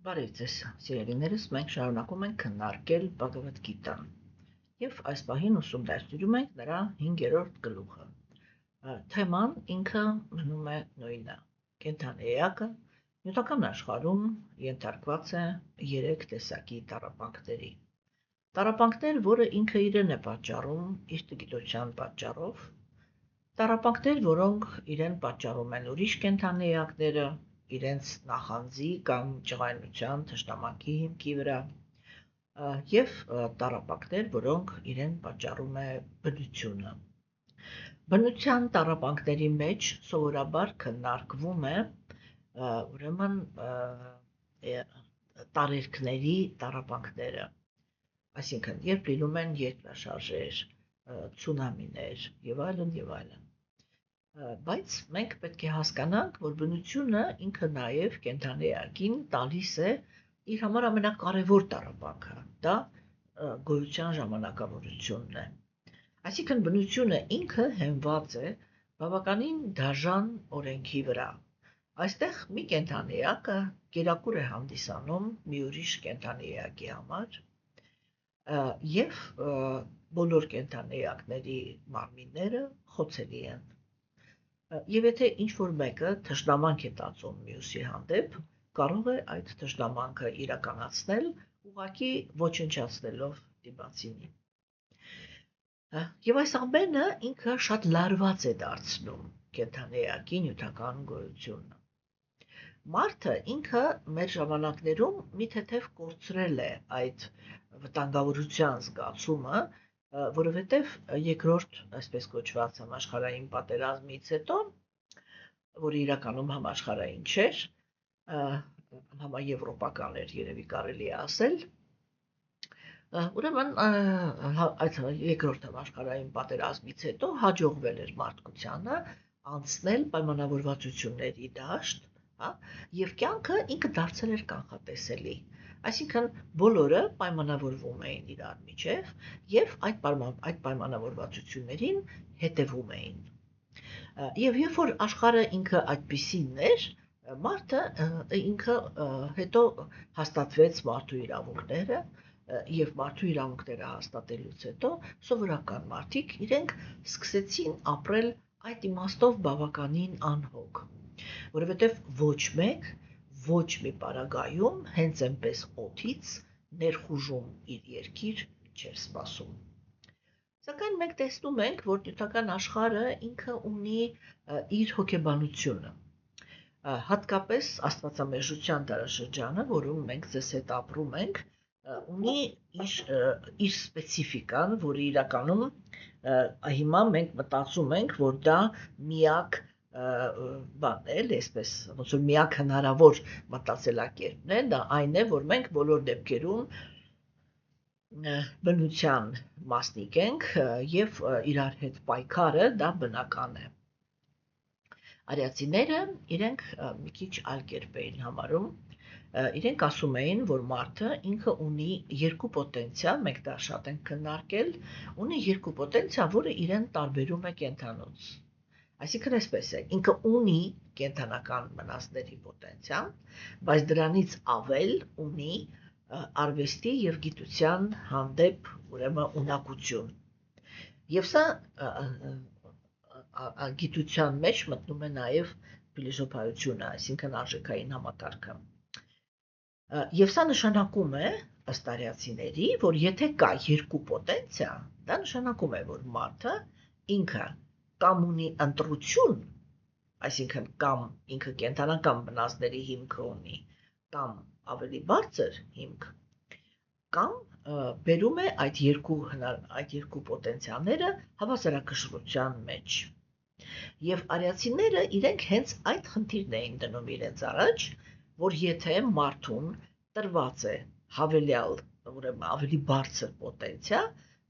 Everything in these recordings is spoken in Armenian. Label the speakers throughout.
Speaker 1: Բարև ձեզ, սիրելիներս, մենք շարունակում ենք քննարկել Բhagavad Gita-ն եւ այս պահին ուսումնասիրում ենք նրա 5-րդ գլուխը։ Թեման ինքը մնում է նույնը։ Կենդանի էակը նյութական աշխարհում ենթարկված է 3 տեսակի տառապանքների։ Տառապանքներ, որը ինքը իրեն է պատճառում իր տգիտության պատճառով, տառապանքներ, որոնք իրեն պատճառում են ուրիշ կենդանի էակները, իրենց նախանձի կամ ջղայնության թշնամանքի հիմքի վրա եւ տառապանքներ, որոնք իրեն պատճառում է բնությունը։ Բնության տառապանքների մեջ սովորաբար քննարկվում է ուրեմն տարերքների տառապանքները, այսինքն երբ լինում են երկրաշարժեր, ցունամիներ եւ այլն եւ այլն։ Բայց մենք պետք է հասկանանք, որ բնությունը ինքը նաև կենդանի էակին տալիս է իր համար ամենակարևոր տառապանքը, դա գոյության ժամանակավորությունն է։ Այսինքն բնությունը ինքը հենված է բավականին դաժան օրենքի վրա։ Այստեղ մի կենդանի էակը կերակուր է հանդիսանում մի ուրիշ կենդանի էակի համար եւ բոլոր կենդանի էակների մարմինները խոցելի են։ Եվ եթե ինչ-որ մեկը թշնամանք է տածում մյուսի հանդեպ, կարող է այդ թշնամանքը իրականացնել ուղղակի ոչնչացնելով դիմացինին։ Եվ այս ամենը ինքը շատ լարված է դարձնում կենդանի էակի նյութական գոյությունը։ Մարդը ինքը մեր ժամանակներում մի թեթև կորցրել է այդ վտանգավորության զգացումը, որովհետև երկրորդ, այսպես կոչված համաշխարհային պատերազմից հետո, որը իրականում համաշխարհային չէր, համաեվրոպական էր երևի կարելի է ասել, ուրեմն այդ երկրորդ համաշխարհային պատերազմից հետո հաջողվել էր մարդկությանը անցնել պայմանավորվածությունների դաշտ, եւ կյանքը ինքը դարձել էր կանխատեսելի։ Այսինքն բոլորը պայմանավորվում էին իրար միջև եւ այդ պայմանավորվածություններին հետևում էին։ Եվ երբ որ աշխարհը ինքը այդպիսին էր, մարդը ինքը հետո հաստատվեց մարդու իրավունքները եւ մարդու իրավունքները հաստատելուց հետո սովորական մարդիկ իրենք սկսեցին ապրել այդ իմաստով բավականին անհոգ, որովհետեւ ոչ մեկ ոչ մի պարագայում հենց այնպես օդից ներխուժում իր երկիր չէր սպասում։ Սակայն մենք տեսնում ենք, որ նյութական աշխարհը ինքը ունի իր հոգեբանությունը, հատկապես աստվածամեժության դարաշրջանը, որում մենք ձեզ հետ ապրում ենք, ունի իր սպეციფիկան, որը իրականում հիմա մենք մտածում ենք, որ դա միակ բանն է, այսպես ոնց որ միակ հնարավոր մտածելակերպն է, դա այն է, որ մենք բոլոր դեպքերում բնության մասնիկ ենք եւ իրար հետ պայքարը դա բնական է։ Արիացիները իրենք մի քիչ այլ կերպ էին համարում, իրենք ասում էին, որ մարդը ինքը ունի երկու պոտենցիալ, մենք դա շատ ենք քննարկել, ունի երկու պոտենցիա, որը իրեն տարբերում է կենդանուց։ Այսինքն այսպես է, ինքը ունի կենդանական մնացների պոտենցիալ, բայց դրանից ավել ունի արվեստի եւ գիտության հանդեպ ուրեմն ունակություն։ Եվ սա գիտության մեջ մտնում է նաեւ փիլիսոփայությունը, այսինքն արժեքային համակարգը։ Եվ սա նշանակում է ըստ արիացիների, որ եթե կա երկու պոտենցիա, դա նշանակում է, որ մարդը ինքը կամ ունի ընտրություն, այսինքն կամ ինքը կենդանական մնացների հիմքը ունի, կամ ավելի բարձր հիմք, կամ բերում է այդ երկու պոտենցիալները հավասարակշռության մեջ։ Եվ արիացիները իրենք հենց այդ խնդիրն էին դնում իրենց առաջ, որ եթե մարդուն տրված է հավելյալ, ուրեմն ավելի բարձր պոտենցիա,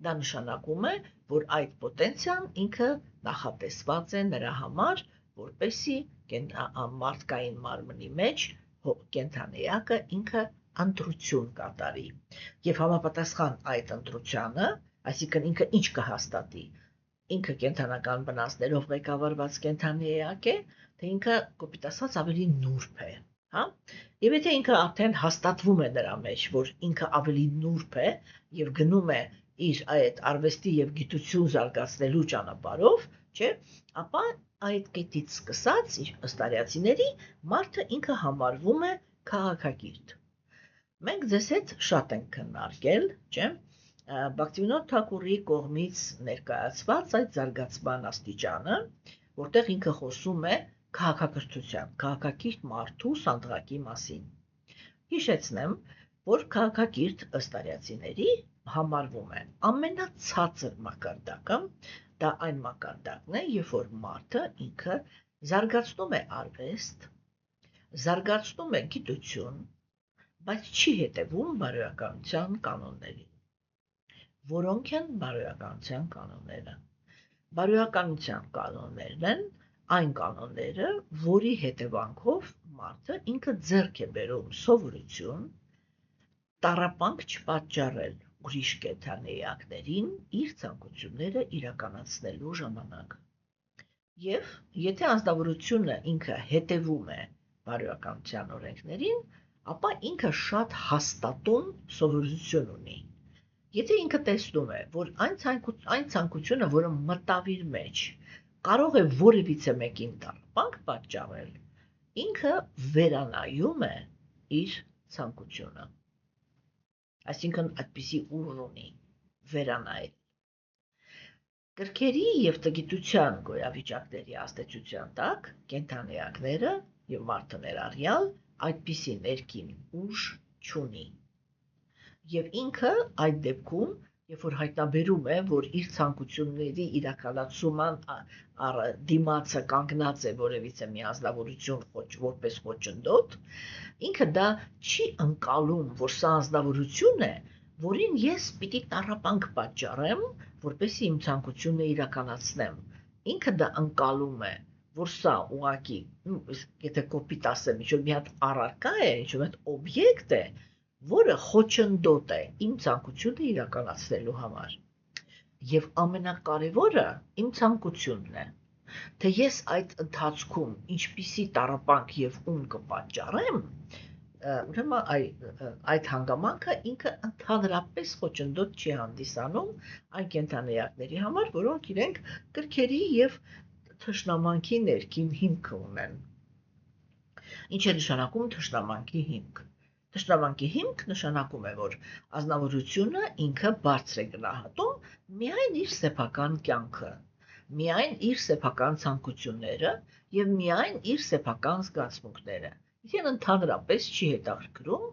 Speaker 1: դա նշանակում է, որ այդ պոտենցիան ինքը նախատեսված է նրա համար, որպեսզի մարդկային մարմնի մեջ կենդանի էակը ինքը ընտրություն կատարի։ Եվ համապատասխան այդ ընտրությանը, այսինքն ինքը ինչ կհաստատի, ինքը կենդանական բնածներով ղեկավարված կենդանի էակ է, թե ինքը կոպիտ ասած ավելի նուրբ է, հա։ Եվ եթե ինքը արդեն հաստատվում է նրա մեջ, որ ինքը ավելի նուրբ է եւ գնում է իր այդ արվեստի եւ գիտություն զարգացնելու ճանապարհով, չէ, ապա այդ կետից սկսած ըստ արիացիների մարդը ինքը համարվում է քաղաքագիրտ։ Մենք ձեզ հետ շատ ենք քննարկել, չէ՞, Բաքտիվինոդ Թակուրի կողմից ներկայացված այդ զարգացման աստիճանը, որտեղ ինքը խոսում է քաղաքակրթության, քաղաքակիրթ մարդու սանդղակի մասին։ Հիշեցնեմ, որ քաղաքակիրթ ըստ արիացիների համարվում է ամենացածր մակարդակը, դա այն մակարդակն է, երբ որ մարդը ինքը զարգացնում է արվեստ, զարգացնում է գիտություն, բայց չի հետևում բարոյականության կանոններին։ Որոնք են բարոյականության կանոնները։ Բարոյականության կանոններն են այն կանոնները, որի հետևանքով մարդը ինքը ձեռք է բերում սովորություն, տառապանք չպատճառել ուրիշ կենդանիակներին իր ցանկությունները իրականացնելու ժամանակ։ Եվ եթե անձնավորությունը ինքը հետևում է բարոյականության օրենքներին, ապա ինքը շատ հաստատուն սովորություն ունի։ Եթե ինքը տեսնում է, որ այն ցանկությունը, որը մտավ իր մեջ, կարող է որևիցե մեկին տառապանք պատճառել, ինքը վերանայում է իր ցանկությունը։ Այսինքն այդպիսի ուժ ունի վերանայել։ Կրքերի եւ տգիտության գոյավիճակների ազդեցության տակ կենդանիակները եւ մարդը ներառյալ այդպիսի ներքին ուժ չունի։ Եվ ինքը այդ դեպքում, երբ որ հայտնաբերում է, որ իր ցանկությունների իրականացման դիմացը կանգնած է որևիցե մի անձնավորություն որպես խոչընդոտ, ինքը դա չի ընկալում, որ սա անձնավորություն է, որին ես պիտի տառապանք պատճառեմ, որպեսզի իմ ցանկությունը իրականացնեմ։ Ինքը դա ընկալում է, որ սա ուղղակի, եթե կոպիտ ասեմ, ինչ-որ մի հատ առարկա է, ինչ-որ մի հատ օբյեկտ է, որը խոչընդոտ է իմ ցանկությունը իրականացնելու համար։ Եվ ամենակարևորը իմ ցանկությունն է, թե ես այդ ընթացքում ինչպիսի տառապանք եւ ում կպատճառեմ, ուրեմն այդ հանգամանքը ինքը ընդհանրապես խոչընդոտ չի հանդիսանում այն կենդանիակների համար, որոնք իրենք կրքերի եւ թշնամանքի ներքին հիմք ունեն։ Ինչ է նշանակում թշնամանքի հիմք։ Թշնամանքի հիմք նշանակում է, որ ազնվորությունը ինքը բարձր է գնահատում միայն իր սեփական կյանքը, միայն իր սեփական ցանկությունները եւ միայն իր սեփական զգացմունքները։ Իրեն ընդհանրապես չի հետաքրքրում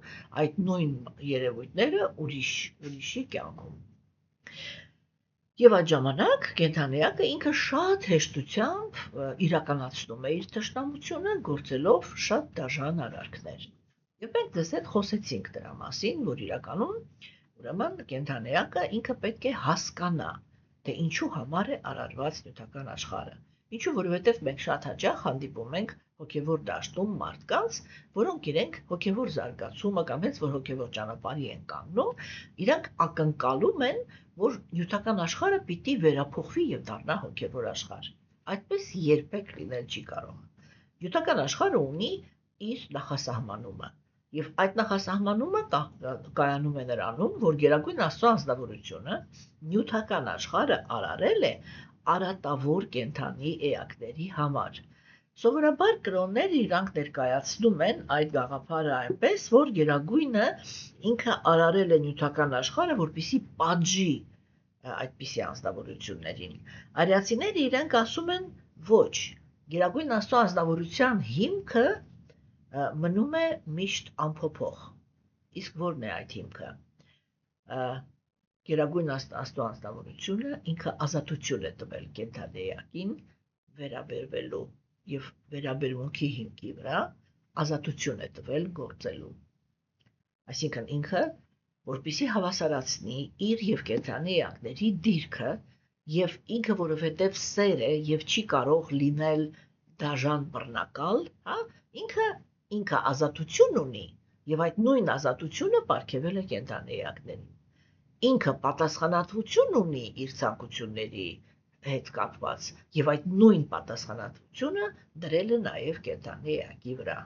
Speaker 1: այդ նույն երևույթները ուրիշի կյանքում։ Եվ այդ ժամանակ կենդանիակը ինքը շատ հեշտությամբ իրականացնում է իր թշնամությունը, գործելով շատ դաժան արարքներ։ Եվ մենք ձեզ հետ խոսեցինք դրա մասին, որ իրականում ուրեմն կենդանիակը ինքը պետք է հասկանա, թե ինչու համար է արարված նյութական աշխարհը։ Ինչու, որովհետև մենք շատ հաճախ հանդիպում ենք հոգևոր դաշտում մարդկանց, որոնք իրենք հոգևոր զարգացումը կամ հենց որ հոգևոր ճանապարհի են կանգնում, իրանք ակնկալում են, որ նյութական աշխարհը պիտի վերափոխվի եւ դառնա հոգևոր աշխարհ։ Այդպես երբեք լինել չի կարող։ Նյութական աշխարհը ունի իր նախասահմանումը, եւ այդ նախասահմանումը կայանում է նրանում, որ Գերագույն Աստծո անձնավորությունը նյութական աշխարհը արարել է արատավոր կենդանի էակների համար։ Սովորաբար կրոնները իրանք ներկայացնում են այդ գաղափարը այնպես, որ Գերագույնը ինքը արարել է նյութական աշխարհը, որպեսզի պատժի այդպիսի անձնավորություններին։ Արիացիները իրենք ասում են ոչ, Գերագույն Աստծո անձնավորության հիմքը մնում է միշտ անփոփոխ։ Իսկ ո՞րն է այդ հիմքը։ Գերագույն Աստծո անձնավորությունը ինքը ազատություն է տվել կենդանիակին վերաբերվելու եւ վերաբերմունքի հիմքի վրա ազատություն է տվել գործելու։ Այսինքն ինքը, որպեսզի հավասարացնի իր եւ կենդանիակների դիրքը եւ ինքը որովհետեւ սեր է եւ չի կարող լինել դաժան բռնակալ, հա, ինքը ազատություն ունի եւ այդ նույն ազատությունը պարգևել է կենդանիակներին։ Ինքը պատասխանատվություն ունի իր ցանկությունների հետ կապված եւ այդ նույն պատասխանատվությունը դրել է նաեւ կենդանի էակի վրա։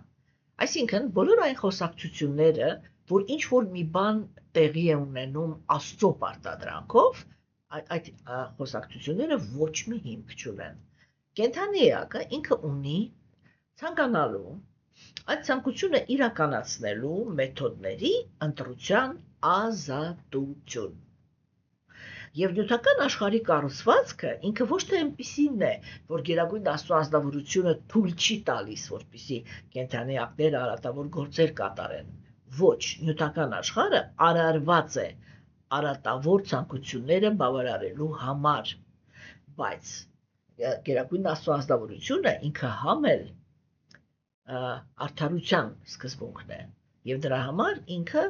Speaker 1: Այսինքն բոլոր այն խոսակցությունները, որ ինչ որ մի բան տեղի է ունենում Աստծո պարտադրանքով, այդ խոսակցությունները ոչ մի հիմք չունեն։ Կենդանի էակը ինքը ունի ցանկանալու այդ ցանկությունը իրականացնելու մեթոդների ընտրության ազատություն։ Եվ նյութական աշխարհի կառուցվածքը ինքը ոչ թե այնպիսին է, որ Գերագույն Աստծո ազնվորությունը թույլ չի տալիս, որպեսզի կենդանի ակները արատավոր գործեր կատարեն։ Ոչ, նյութական աշխարհը արարված է արատավոր ցանկությունները բավարարելու համար, բայց Գերագույն Աստծո ազնվորությունը ինքը համել արդարության սկզբունքն է, եւ դրա համար ինքը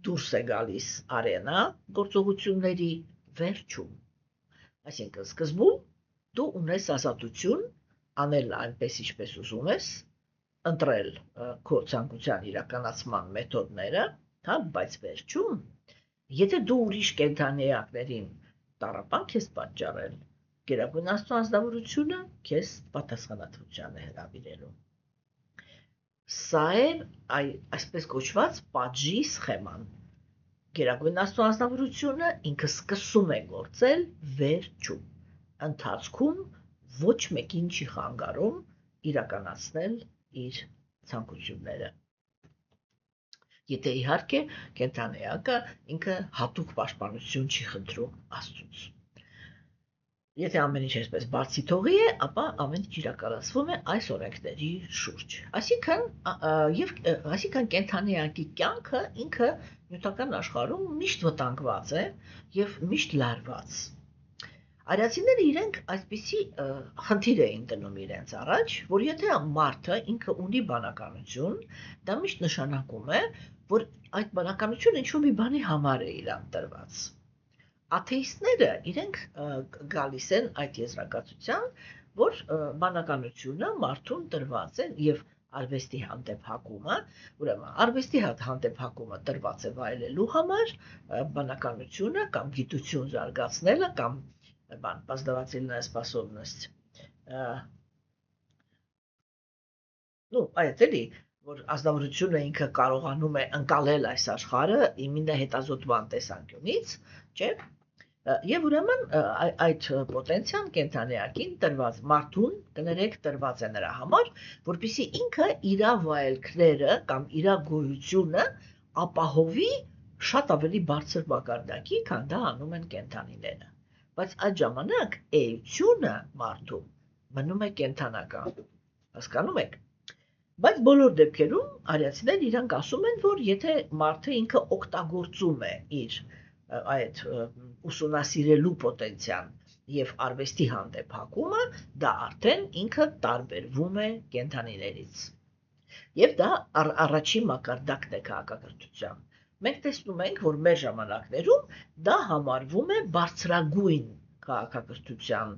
Speaker 1: դուրս է գալիս արենա գործողությունների վերջում։ Այսինքն սկզբում դու ունես ազատություն անել այնպես ինչպես ուզում ես, ընտրել քո ցանկության իրականացման մեթոդները, հա, բայց վերջում, եթե դու ուրիշ կենդանիակներին տառապանք ես պատճառել, Գերագույն Աստծո ազնվորությունը քեզ պատասխանատվության է հրավիրելու։ Սա է այսպես կոչված պատժի սխեման։ Գերագույն Աստծո ազնվորությունը ինքը սկսում է գործել վերջում, ընթացքում ոչ մեկին չի խանգարում իրականացնել իր ցանկությունները։ Եթե իհարկե կենդանիակը ինքը հատուկ պաշտպանություն չի խնդրում Աստծուց։ Եթե ամեն ինչ այսպես բացի թողի է, ապա ամեն ինչ իրականացվում է այս օրենքների շուրջ։ Այսինքն կենդանիակի կյանքը ինքը նյութական աշխարհում միշտ վտանգված է եւ միշտ լարված։ Արիացիները իրենք այսպիսի խնդիր էին դնում իրենց առաջ, որ եթե մարդը ինքը ունի բանականություն, դա միշտ նշանակում է, որ այդ բանականությունը ինչ-որ մի բանի համար է իրան տրված։ Աթեիստները իրենք գալիս են այդ եզրակացության, որ բանականությունը մարդուն տրված է եւ արվեստի հանդեպ հակումը, ուրեմն արվեստի հանդեպ հակումը տրված է վայելելու համար, բանականությունը կամ գիտություն զարգացնելը կամ познавательная способность, այդ էլի, որ ազնվորությունը ինքը կարողանում է ընկալել այս աշխարհը իմինը հետազոտման տեսանկյունից, չէ՞։ Եվ ուրեմն այդ պոտենցիան կենդանիակին տրված մարդուն, կներեք, տրված է նրա համար, որպեսզի ինքը իր վայելքները կամ իր գոյությունը ապահովի շատ ավելի բարձր մակարդակի, քան դա անում են կենդանիները։ Բայց այդ ժամանակ էությունը մարդու մնում է կենդանական։ Հասկանում եք։ Բայց բոլոր դեպքերում արիացիներն իրանք ասում են, որ եթե մարդը ինքը օգտագործում է իր այդ ուսումնասիրելու պոտենցիան եւ արվեստի հանդեպ հակումը, դա արդեն ինքը տարբերվում է կենդանիներից։ Եվ դա առաջին մակարդակն է քաղաքակրթության։ Մենք տեսնում ենք, որ մեր ժամանակներում դա համարվում է բարձրագույն քաղաքակրթության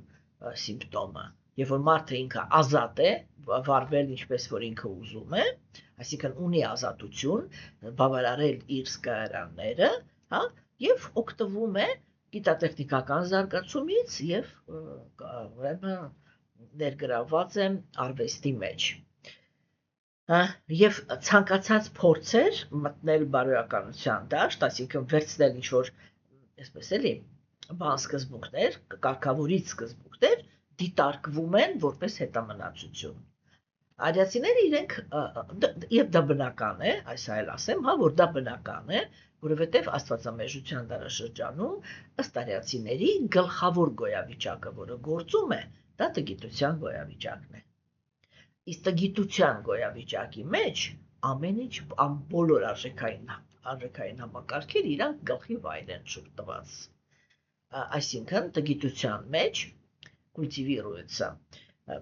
Speaker 1: սիմպտոմը, եւ որ մարդը ինքը ազատ է վարվել ինչպես որ ինքը ուզում է, այսինքն ունի ազատություն բավարարել իր զգայարանները, հա, եւ օգտվում է գիտատեխնիկական զարգացումից եւ ներգրավված է արվեստի մեջ։ Եվ ցանկացած փորձեր մտնել բարոյականության դաշտ, այսինքն վերցնել ինչ-որ, այսպես էլի, բան սկզբունքներ, կարգավորիչ սկզբունքներ, դիտարկվում են որպես հետամնացություն։ Արիացիները իրենք, եւ դա բնական է, այս այլ ասեմ, հա, որ դա բնական է, որովհետև աստվածամեժության դարաշրջանում ըստ արիացիների գլխավոր գոյավիճակը, որը գործում է, դա տգիտության գոյավիճակն է։ Իսկ տգիտության գոյավիճակի մեջ ամեն ինչ, բոլոր արժեքային համակարգեր իրանք գլխի վայր են շուտ տված։ Այսինքն տգիտության մեջ կուլտիվիրուется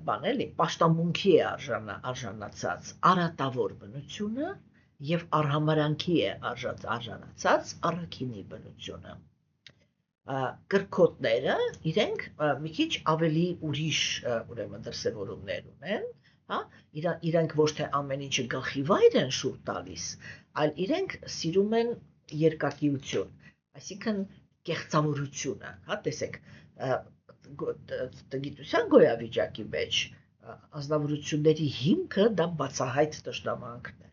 Speaker 1: բան էլի, պաշտամունքի է արժանացած արատավոր բնությունը եւ արհամարանքի է արժանացած առաքինի բնությունը։ Կրքոտները իրենք մի քիչ ավելի ուրիշ ուրեմն դրսևորումներ ունեն, հա, իրենք ոչ թե ամեն ինչը գլխի վայր են շուտ տալիս, այլ իրենք սիրում են երկակիություն, այսինքն կեղծավորությունը, հա, տեսեք, տգիտության գոյավիճակի մեջ անձնավորությունների հիմքը դա բացահայտ թշնամանքն է։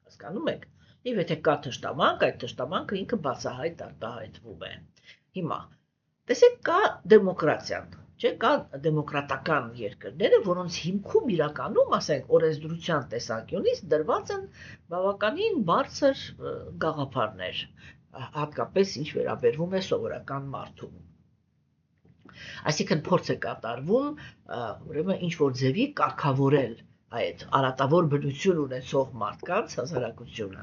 Speaker 1: Հասկանում եք։ Եվ եթե կա թշնամանք, այդ թշնամանքը ինքը բացահայտ արտահայտվում է։ Հիմա տեսեք կա դեմոկրատիան, չէ՞, կա դեմոկրատական երկրները, որոնց հիմքում իրականում, ասենք, օրենսդրության տեսանկյունից դրված են բավականին բարձր գաղափարներ, հատկապես ինչ վերաբերվում է սովորական մարդուն։ Այսինքն փորձ է կատարվում, ուրեմն ինչ որ ձևի կարգավորել այդ արատավոր բնություն ունեցող մարդկանց հասարակությունը,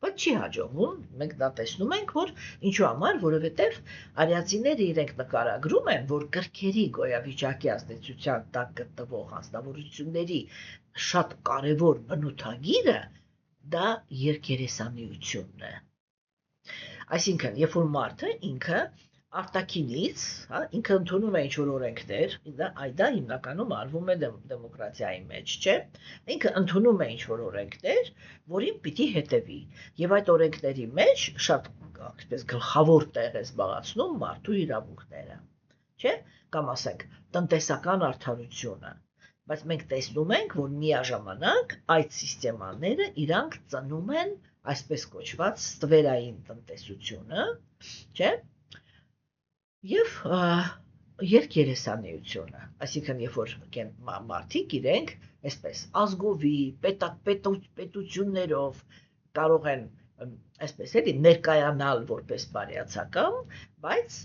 Speaker 1: բայց չի հաջողվում, մենք դա տեսնում ենք, որ ինչու համար, որովհետև արիացիները իրենք նկարագրում են, որ կրքերի գոյավիճակի ազդեցության տակ գտնվող անձնավորությունների շատ կարևոր բնութագիրը դա երկերեսանիությունն է։ Այսինքն, երբ որ մարդը ինքը արտաքինից, ինքը ընդունում է ինչ-որ օրենքներ, դա հիմնականում արվում է դեմոկրատիայի մեջ, չէ՞, ինքը ընդունում է ինչ-որ օրենքներ, որին պիտի հետևի, եւ այդ օրենքների մեջ շատ այսպես գլխավոր տեղ է զբաղեցնում մարդու իրավունքները, չէ՞, կամ ասենք տնտեսական արդարությունը, բայց մենք տեսնում ենք, որ միաժամանակ այդ սիստեմաները իրանք ծնում են այսպես կոչված ստվերային տնտեսությունը, չէ՞, եւ երկերեսանիությունը, այսինքն երբ որ մարդիկ իրենք այսպես ազգովի, պետություններով կարող են այսպես էլի ներկայանալ որպես բարյացակամ, բայց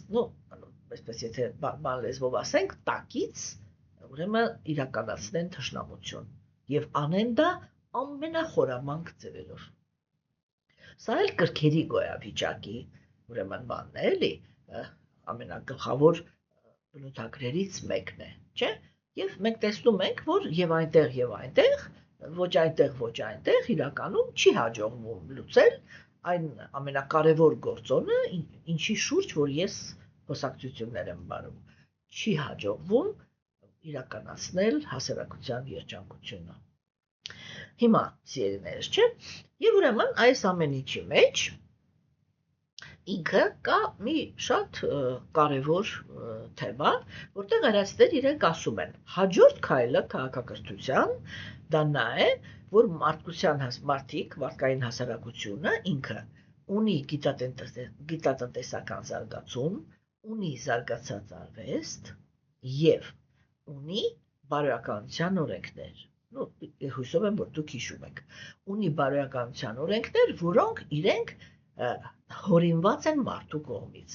Speaker 1: այսպես եթե բան լեզվով ասենք, տակից ուրեմն իրականացնեն թշնամություն եւ անեն դա ամենախորամանկ ձևերով։ Սա էլ կրքերի գոյավիճակի ուրեմն բանն է, էլի ամենագլխավոր բնութագրերից մեկն է, չէ՞, եւ մենք տեսնում ենք, որ եւ այնտեղ, ոչ այնտեղ իրականում չի հաջողվում լուծել այն ամենակարևոր գործոնը, ինչի շուրջ որ ես խոսակցություններ եմ վարում, չի հաջողվում իրականացնել հասարակության երջանկությունը։ Հիմա, սիրելիներս, չէ՞, եւ ուրեմն այս ամեն ինչի մեջ ինքը կա մի շատ կարևոր թեմա, որտեղ արիացիները իրենք ասում են, հաջորդ քայլը քաղաքակրթության դա նա է, որ մարդկային հասարակությունը ինքը ունի գիտատնտեսական զարգացում, ունի զարգացած արվեստ եւ ունի բարոյականության օրենքներ։ Հույսով եմ, որ դուք հիշում եք։ Ունի բարոյականության օրենքներ, որոնք իրենք հորինված են մարդու կողմից։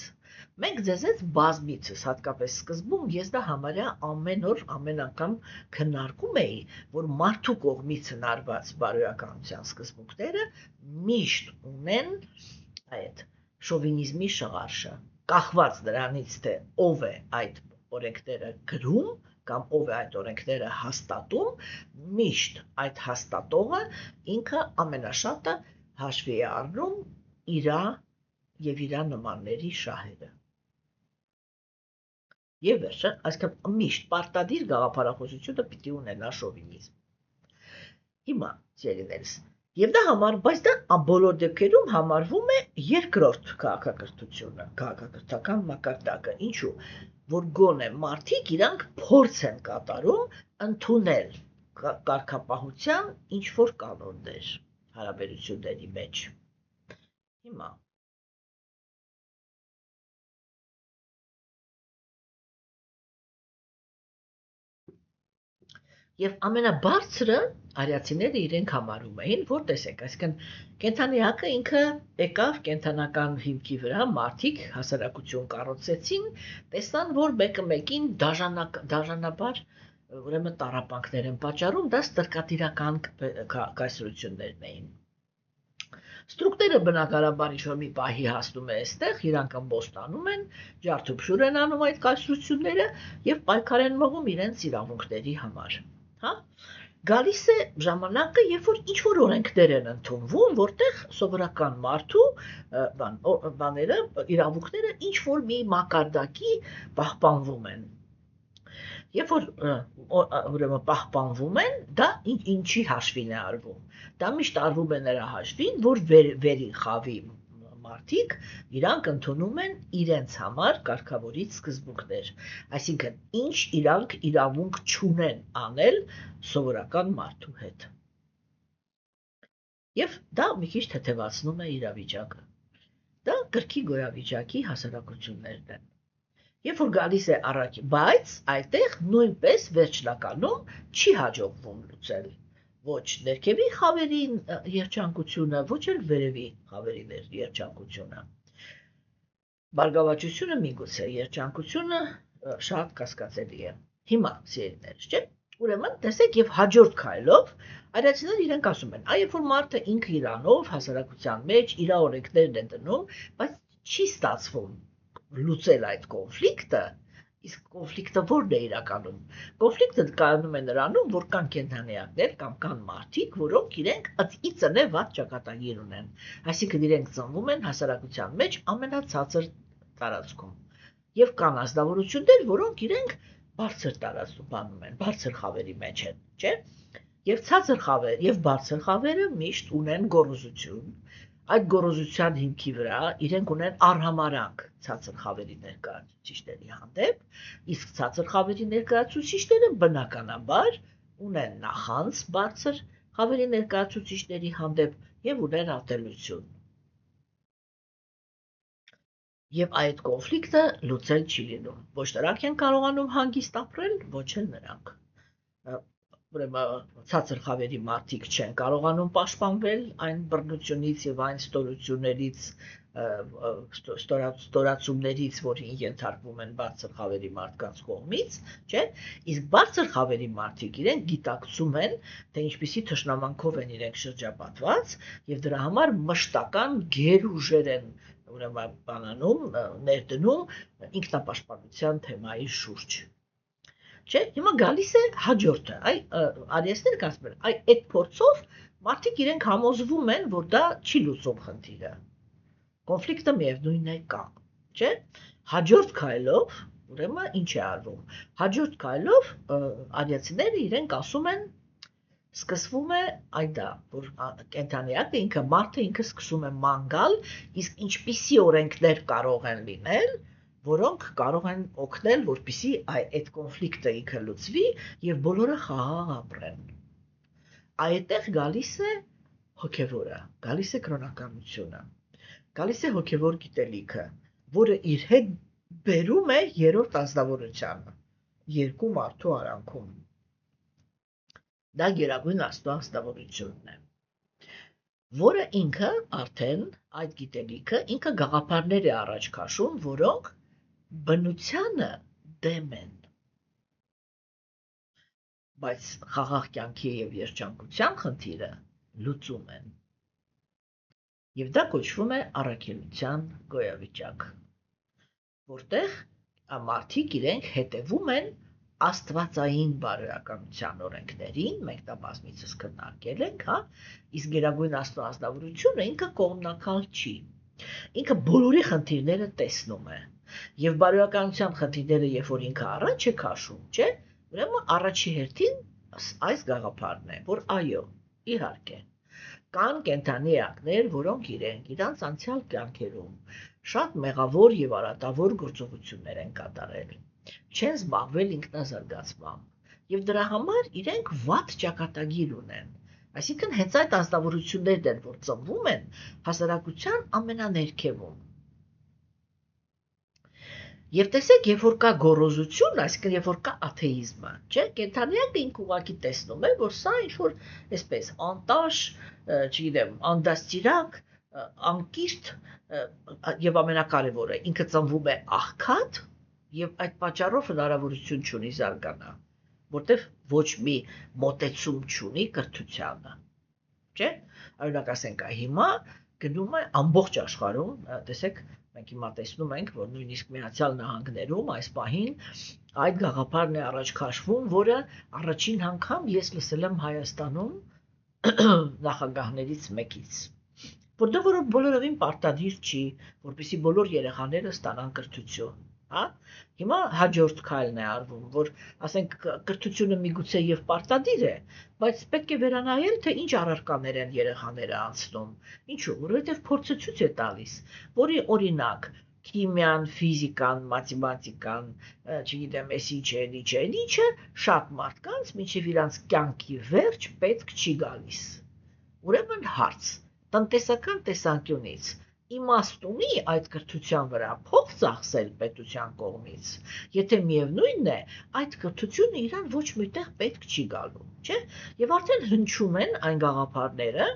Speaker 1: Մենք ձեզ բազմիցս, հատկապես սկզբում, ես դա համարյա ամեն օր, ամեն անգամ քննարկում էի, որ մարդու կողմից հնարված բարոյականության սկզբունքները միշտ ունեն այդ շովինիզմի շղարշը, կախված դրանից, թե ով է այդ օրենքները գրում կամ ով է այդ օրենքները հաստատում, միշտ այդ հաստատողը ինքը ամենաշատը հաշվի է առնում իրա եւ իրա նմանների շահերը։ Եվ վերջը, այսինքն միշտ պարտադիր գաղափարախոսությունը պիտի ունենա շովինիզմ։ Հիմա, սիրելիներս, եւ դա բայց դա բոլոր դեպքերում համարվում է երկրորդ քաղաքակրթությունը, քաղաքակրթական մակարդակը, ինչու, որ գոնե մարդիկ իրանք փորձ են կատարում ընդունել կարգապահության ինչ որ կանոններ հարաբերությունների մեջ։ Հիմա Եվ ամենաբարձրը արիացիները իրենք համարում էին, որ տեսեք, այսինքն կենդանիակը ինքը եկավ կենդանական հիմքի վրա, մարդիկ հասարակություն կառուցեցին, տեսան, որ մեկը մեկին դաժանաբար ուրեմն տառապանքներ են պատճառում, դա ստրկատիրական կայսրություններն էին։ Ստրուկները բնականաբար ինչ-որ մի պահի հասնում է այստեղ, իրանք ամբոստանում են, ջարդուփշուր են անում այդ կայսրությունները եւ պայքար են մղում իրենց իրավունքների համար։ Հա? Գալիս է ժամանակը, երբ որ ինչ-որ օրենքներ են ընդունվում, որտեղ սովորական մարդու իրավունքները ինչ-որ մի մակարդակի պահպանվում են։ Երբ որ ուրեմն պահպանվում են, դա ինչի հաշվին է արվում։ Դա միշտ արվում է նրա հաշվին, որ վերին խավի մարդիկ իրանք ընդունում են իրենց համար կարգավորիչ սկզբունքներ, այսինքն ինչ իրանք իրավունք չունեն անել սովորական մարդու հետ։ Եվ դա մի քիչ թեթևացնում է իրավիճակը։ Դա գրքի գոյավիճակի հասարակություններն են։ Երբ որ գալիս է առաքիչ, բայց այդտեղ նույնպես վերջնականում չի հաջողվում լուծել ոչ ներքևի խավերի երջանկությունը, ոչ էլ վերևի խավերի երջանկությունը։ Բարգավաճությունը միգուցե, երջանկությունը շատ կասկածելի է։ Հիմա, սիրելիներս, չէ՞։ Ուրեմն, տեսեք, եւ հաջորդ քայլով արիացիները իրենք ասում են, երբ որ մարդը ինքը իրանով հասարակության մեջ իր օրենքներն է դնում, բայց չի ստացվում լուծել այդ կոնֆլիկտը, իսկ կոնֆլիկտը ո՞րն է իրականում։ Կոնֆլիկտը կայանում է նրանում, որ կան կենդանիակներ կամ կան մարդիկ, որոնք իրենք ի ծնե վատ ճակատագիր ունեն։ Այսինքն իրենք ծնվում են հասարակության մեջ ամենացածր տարածքում։ Եվ կան ազնվորություններ, որոնք իրենք բարձր տարածում են, բարձր խավերի մեջ են, չէ՞։ Եվ ցածր խավեր եւ բարձր խավերը միշտ ունեն գոռոզություն։ Այդ գոռոզության հիմքի վրա իրենք ունեն արհամարանք ցածր խավերի ներկայացուցիչների հանդեպ, իսկ ցածր խավերի ներկայացուցիչները բնականաբար ունեն նախանձ բարձր խավերի ներկայացուցիչների հանդեպ եւ ունեն ատելություն։ Եվ այդ կոնֆլիկտը լուծել չի լինում։ Ոչ նրանք են կարողանում հանգիստ ապրել, ոչ էլ նրանք։ Ուրեմն ցածր խավերի մարդիկ չեն կարողանում պաշտպանվել այն բռնությունից եւ այն ստորություններից, ստորացումներից, որին ենթարկվում են բարձր խավերի մարդկանց կողմից, չէ՞։ Իսկ բարձր խավերի մարդիկ իրենք գիտակցում են, թե ինչպիսի թշնամանքով են իրենք շրջապատված եւ դրա համար մշտական գերուժեր են ուրեմն բանանում, ներդնում ինքնապաշտպանության թեմայի շուրջ։ Չէ, հիմա գալիս է հաջորդը, արիացիները ասում են, այդ փորձով մարդիկ իրենք համոզվում են, որ դա չի լուծում խնդիրը։ Կոնֆլիկտը միևնույնն է կա, չէ։ Հաջորդ քայլով, ուրեմն ինչ է արվում։ Հաջորդ քայլով արիացիները իրենք ասում են, սկսվում է այդա, որ կենդանիակը ինքը մարդը ինքը սկսում է ման գալ, իսկ ինչպիսի օրենքներ կարող են լինել, որոնք կարող են օգնել, որպեսզի այդ կոնֆլիկտը ինքը լուծվի եւ բոլորը խաղաղ ապրեն։ Այդտեղ գալիս է հոգեվորը, գալիս է կրոնականությունը, գալիս է հոգեվոր գիտելիքը, որը իր հետ բերում է երրորդ ազնվորությանը, երկու մարդու արանքում։ Դա գերագույն Աստծո ազնվորությունն է, որը ինքը արդեն այդ գիտելիքը ինքը գաղափարներ է առաջ քաշում, որոնք բնությանը դեմ են, բայց խաղաղ կյանքի եւ երջանկության խնդիրը լուծում են։ Եվ դա կոչվում է առաքելության գոյավիճակ, որտեղ մարդիկ իրենք հետևում են աստվածային բարոյականության օրենքներին, մենք դա բազմիցս քննարկել ենք, հա, իսկ գերագույն Աստծո ազնվորությունը ինքը կողմնակալ չի։ Ինքը բոլորի խնդիրները տեսնում է։ Եվ բարոյականության խնդիրները, երբ որ ինքը առաջ է քաշում, չէ, ուրեմն առաջի հերթին այս գաղափարն է, որ այո, իհարկե, կան կենդանիակներ, որոնք իրանց անցյալ կյանքերում շատ մեղավոր եւ արատավոր գործողություններ են կատարել, չեն զբաղվել ինքնազարգացմամբ եւ դրա համար իրենք վատ ճակատագիր ունեն։ Այսինքն հենց այդ ազնվորություններն են, որ ծնվում են հասարակության ամենաներքևում։ Եվ տեսեք, երբ որ կա գոռոզություն, այսինքն երբ որ կա աթեիզմը, չէ, կենդանիակը ինքը ուղղակի տեսնում է, որ սա ինչ որ այսպես անտաշ, չգիտեմ, անդաստիրակ, անկիրթ եւ ամենակարևորը, ինքը ծնվում է աղքատ եւ այդ պատճառով հնարավորություն չունի զարգանա, որտեվ ոչ մի մոտեցում չունի կրթությանը, չէ։ Օրինակ ասենք, հիմա գնում է ամբողջ աշխարհում, տեսեք, մենք հիմա տեսնում ենք, որ նույնիսկ Միացյալ Նահանգներում այս պահին այդ գաղափարն է առաջ քաշվում, որը առաջին անգամ ես լսել եմ Հայաստանում նախագահներից մեկից, որտեղ որ բոլորովին պարտադիր չի, որպեսզի բոլոր երեխաները ստանան կրթություն, հա։ Հիմա հաջորդ քայլն է արվում, որ ասենք կրթությունը միգուցե եւ պարտադիր է, բայց պետք է վերանայել, թե ինչ առարկաներ են երեխաները անցնում։ Ինչու՞, որովհետեւ փորձը ցույց է տալիս, որի օրինակ քիմիան, ֆիզիկան, մաթեմատիկան, չգիտեմ, էս ինչը, շատ մարդկանց մինչև իրանց կյանքի վերջ պետք չի գալիս։ Ուրեմն հարց, տնտեսական տեսանկյունից իմաստ ունի այդ կրթության վրա փող ծախսել պետության կողմից, եթե միևնույնն է, այդ կրթությունը իրան ոչ միտեղ պետք չի գալու, չէ՞։ Եվ արդեն հնչում են այն գաղափարները,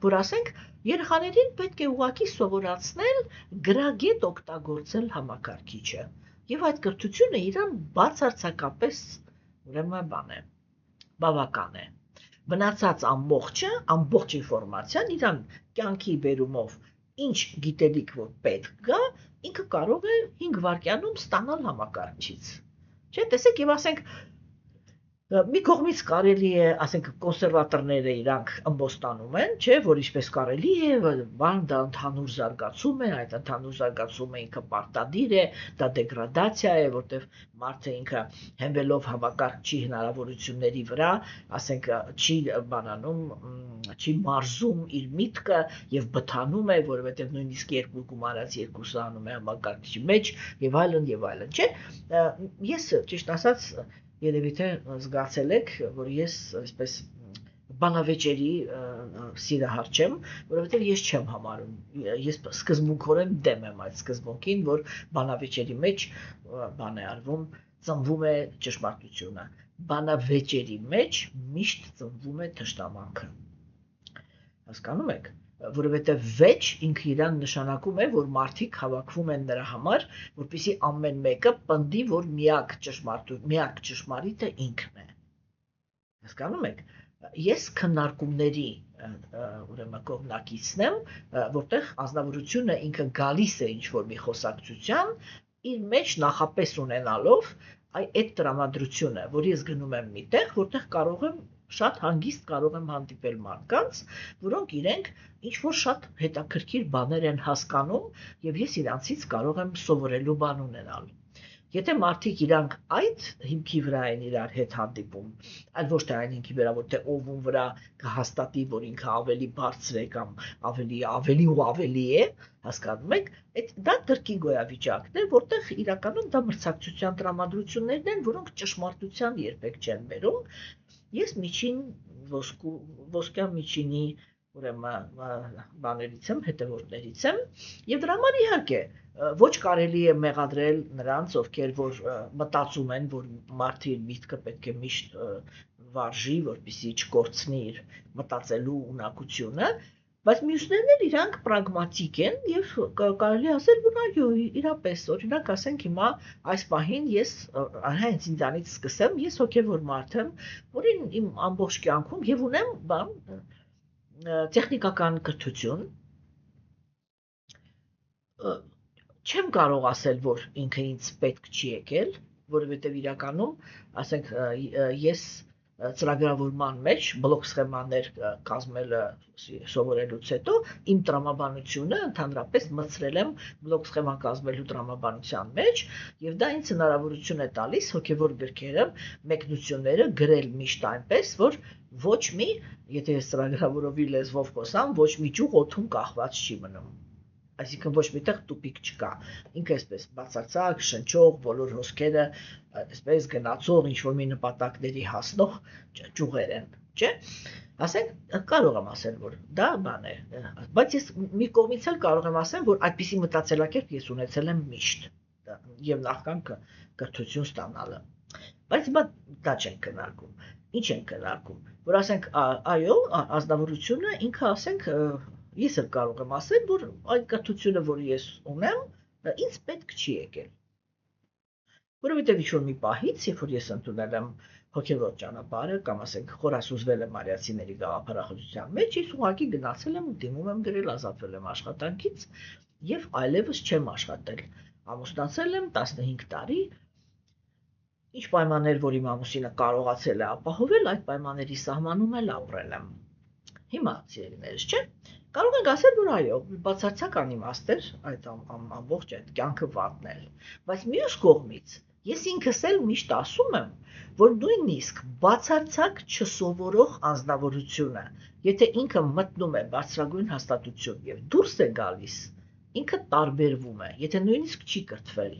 Speaker 1: որ ասենք երեխաներին պետք է ուղղակի սովորացնել գրագետ օգտագործել համակարգիչը, եւ այդ կրթությունը իրան բացարձակապես ուրեմն բան է, բավական է։ Մնացած ամբողջ ինֆորմացիան իրան կյանքի բերումով ինչ գիտելիք որ պետք գա, ինքը կարող է 5 վայրկյանում ստանալ համակարգչից։ Չէ՞, տեսեք, եւ ասենք մի կողմից կարելի է, ասենք կոնսերվատորները իրանք ըմբոստանում են, չէ, որ ինչպես կարելի է, բան դա ընդհանուր զարգացում է, այդ ընդհանուր զարգացումը ինքը պարտադիր է, դա դեգրադացիա է, որտեղ մարդը ինքը հենվելով համակարգչի հնարավորությունների վրա, ասենք չի բանանում, չի մարզում իր միտքը եւ բթանում է, որովհետեւ նույնիսկ երկու գումարած երկուսը անում է համակարգչի մեջ եւ այլն, չէ։ Ես ճիշտ ասած երևի թե զգացել եք, որ ես այսպես բանավեճերի սիրահար չեմ, որովհետև ես չեմ համարում, ես սկզբունքորեն դեմ եմ այդ սկզբունքին, որ բանավեճերի մեջ բան է արվում, ծնվում է ճշմարտությունը, բանավեճերի մեջ միշտ ծնվում է թշնամանքը, հասկանում եք, որովհետև վեճ ինքը իրան նշանակում է, որ մարդիկ հավաքվում են նրա համար, որպեսզի ամեն մեկը պնդի, որ միակ ճշմարիտը ինքն է։ Հասկանում եք, ես քննարկումների ուրեմն կողմնակիցն եմ, որտեղ ազնվորությունը ինքը գալիս է ինչ-որ մի խոսակցության, իր մեջ նախապես ունենալով այդ տրամադրությունը, որ ես գնում եմ միտեղ, որտեղ կարող եմ շատ հանգիստ կարող եմ հանդիպել մարդկանց, որոնք իրենք ինչ-որ շատ հետաքրքիր բաներ են հասկանում եւ ես իրանցից կարող եմ սովորելու բան ունենալ։ Եթե մարդիկ իրանք այդ հիմքի վրա են իրար հետ հանդիպում, այլ ոչ թե այն հիմքի վրա, որ թե ովուն վրա կհաստատի, որ ինքը ավելի բարձր է կամ ավելի է, հասկանում եք, դա կրկին գոյավիճակն է, որտեղ իրականում դա մրցակցության տրամադրություններն են, որոնք ճշմարտության երբեք չեն բերում։ Ես միջին ոսկյա միջինի ուրեմն բաներից եմ, հետևորդներից եմ, եւ դրա համար իհարկե ոչ կարելի է մեղադրել նրանց, ովքեր որ մտածում են, որ մարդի միտքը պետք է միշտ վարժի, որպեսզի չկորցնի իր մտածելու ունակությունը, բայց մյուսներն էլ իրանք պրագմատիկ են եւ կարելի ասել, որ այո, իրապես, օրինակ ասենք հիմա այս պահին ես հենց ինձանից սկսեմ, ես հոգեվոր մարդ եմ, որին իմ ամբողջ կյանքում եւ ունեմ բան տեխնիկական կրթություն, չեմ կարող ասել, որ ինքը ինձ պետք չի եկել, որովհետև իրականում, ասենք, ես ծրագրավորման մեջ բլոկ սխեմաներ կազմելը սովորելուց հետո իմ տրամաբանությունը ընդհանրապես մտցրել եմ բլոկ սխեմա կազմելու տրամաբանության մեջ եւ դա ինձ հնարավորություն է տալիս հոգեվոր գրքերը, մեկնությունները գրել միշտ այնպես, որ ոչ մի, եթե ես ծրագրավորողի լեզվով խոսամ, ոչ մի ճյուղ օդում կախված չի մնում։ Այսինքն ոչ միտեղ տուպիկ չկա։ Ինքը այսպես բացարձակ, շնչող, բոլոր հոսքերը այսպես գնացող, ինչ-որ մի նպատակների հասնող ճյուղեր են, չէ՞։ Ասենք, կարող եմ ասել, որ դա բան է, բայց ես մի կողմից էլ կարող եմ ասել, որ այդպիսի մտածելակերպ ես ունեցել եմ միշտ եւ նախքան կրթություն ստանալը։ Բայց հիմա դա չենք քննարկում։ Ինչ ենք քննարկում, որ ասենք, այո, ազնվորությունը ինքը ասենք ես էլ կարող եմ ասել, որ այդ կրթությունը, որ ես ունեմ, ինձ պետք չի եկել։ Որովհետև ինչ-որ մի պահից, երբ որ ես ընդունել եմ հոգևոր ճանապարհը, կամ ասենք խորասուզվել եմ արիացիների գաղափարախոսության մեջ, ես ուղղակի գնացել եմ, դիմում եմ գրել, ազատվել եմ աշխատանքից եւ այլևս չեմ աշխատել։ Ամուսնացել եմ 15 տարի, ինչ պայմաններ, որ իմ ամուսինը կարողացել է ապահովել, այդ պայմանների սահմանում էլ ապրել եմ։ Հիմա, սիրելիներս, չէ՞, Կարող ենք ասել, որ այո, բացարձակ անիմաստ էր այդ ամբողջ այդ կյանքը վատնել, բայց մյուս կողմից ես ինքս էլ միշտ ասում եմ, որ նույնիսկ բացարձակ չսովորող անձնավորությունը, եթե ինքը մտնում է բարձրագույն հաստատություն եւ դուրս է գալիս, ինքը տարբերվում է, եթե նույնիսկ չի կրթվել,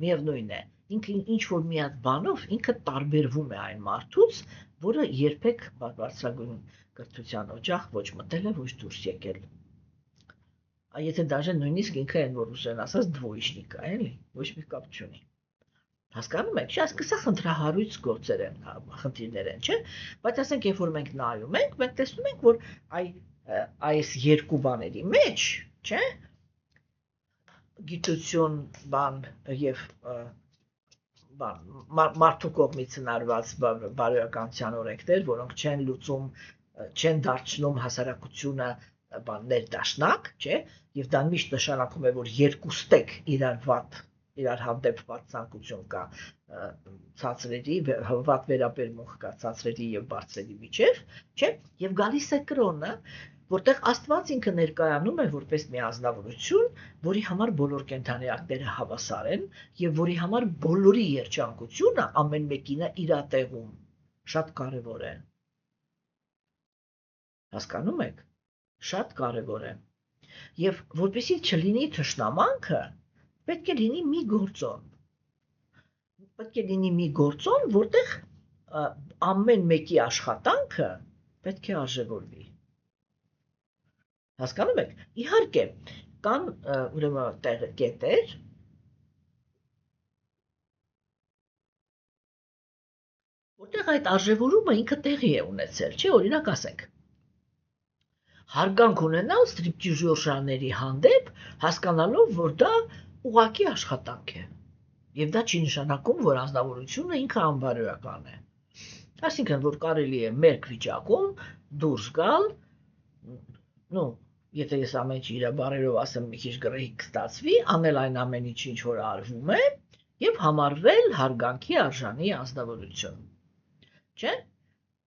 Speaker 1: միևնույն է, ինքը ինչ-որ մի հատ բանով ինքը տարբերվում է այն մարդուց, որը երբեք բարձրագույն կրթության օջախ ոչ մտել է, ոչ դուրս եկել։ Եթե դաժե նույնիսկ ինքը այն որ ուժեն ասած դվոյիշնիկ է, էլի, ոչ մի կապ չունի։ Հասկանում եք, չէ՞, սա խնդրահարույց գործեր են, խնդիրներ են, չէ՞, բայց ասենք, երբ որ մենք նայում ենք, մենք տեսնում ենք, որ այս երկու բաների մեջ, չէ՞, գիտություն, բան եւ մարդու կողմից հնարված բարոյականության օրենքներ, որոնք չեն լուծում, չեն դարձնում հասարակությունը ներդաշնակ, չէ՞, եւ դա միշտ նշանակում է, որ երկու ստեկ իրար հանդեպ վատ ցանկություն կա ցածրերի, վատ վերաբերմունք կա ցածրերի եւ բարձրերի միջեւ, չէ՞, եւ գալիս է կրոնը, որտեղ Աստված ինքը ներկայանում է որպես մի ազնվորություն, որի համար բոլոր կենդանիակները հավասար են եւ որի համար բոլորի երջանկությունը ամեն մեկին է իր տեղում, շատ կարեւոր է։ Հասկանում եք, շատ կարեւոր է։ Եվ որպեսզի չլինի թշնամանքը, պետք է լինի մի գործոն։ Պետք է լինի մի գործոն, որտեղ ամեն մեկի աշխատանքը պետք է արժևորվի։ Հասկանում եք։ Իհարկե, կան ուրեմն կետեր, որտեղ այդ արժևորումը ինքը տեղի է ունեցել, չէ՞, օրինակ ասենք։ Հարգանք ունենալ ստրիպտիզորների հանդեպ, հասկանալով, որ դա ուղղակի աշխատանք է։ Եվ դա չի նշանակում, որ անձնավորությունը ինքը անբարոյական է։ Այսինքն, որ կարելի է մերկ վիճակում դուրս գալ, եթե ես ամեն ինչ իր բառերով ասեմ, մի քիչ գրեհիկ ստացվի, անել այն ամեն ինչ, ինչ որ արվում է, եւ համարվել հարգանքի արժանի անձնավորություն։ Չէ՞։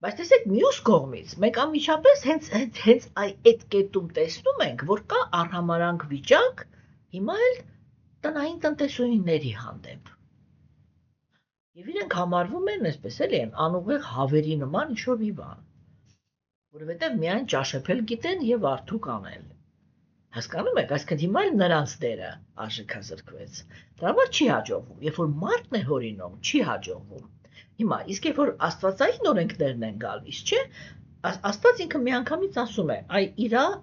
Speaker 1: Բայց տեսեք, մյուս կողմից մենք անմիջապես հենց այդ կետում տեսնում ենք, որ կա առհամարանք վիճակ հիմա էլ տնային տնտեսուհիների հանդեպ։ Եվ իրենք համարվում են, այսպես էլի, անուղեղ հավերի նման ինչ-որ մի բան, որովհետև միայն ճաշեպել գիտեն եւ արդյոք անել։ Հասկանում եք, այսինքն հիմա էլ նրանց դերը արժեքազրկվեց։ Դա համար չի հաջողվում, երբ որ մարդն է հորինում, չի հաջողվում։ Հիմա, իսկ երբ որ աստվածային օրենքներն են գալիս, չէ՞, Աստված ինքը միանգամից ասում է, այ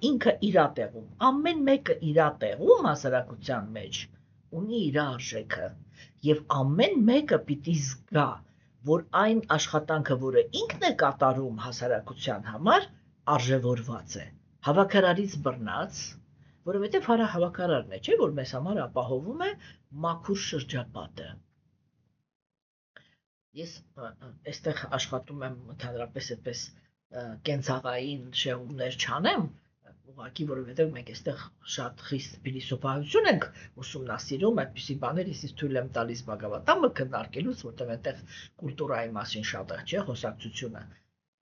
Speaker 1: ինքը իրա տեղում, ամեն մեկը իրա տեղում հասարակության մեջ ունի իր արժեքը, եւ ամեն մեկը պիտի զգա, որ այն աշխատանքը, որը ինքն է կատարում հասարակության համար, արժևորված է, հավաքարարից բռնած, որովհետեւ հավաքարարն է, չէ՞, որ մեզ համար ապահովում է մաքուր շրջապատը։ Ես այստեղ աշխատում եմ ընդհանրապես այդպես կենցաղային շեղումներ չանեմ, ուղղակի որովհետև մենք այստեղ շատ խիստ փիլիսոփայություն ենք ուսումնասիրում, այդպիսի բաներ ես թույլ եմ տալիս բաղավատամը քննարկելուց, որտեղ այնտեղ կուլտուրայի մասին շատ է, չէ, խոսակցությունը։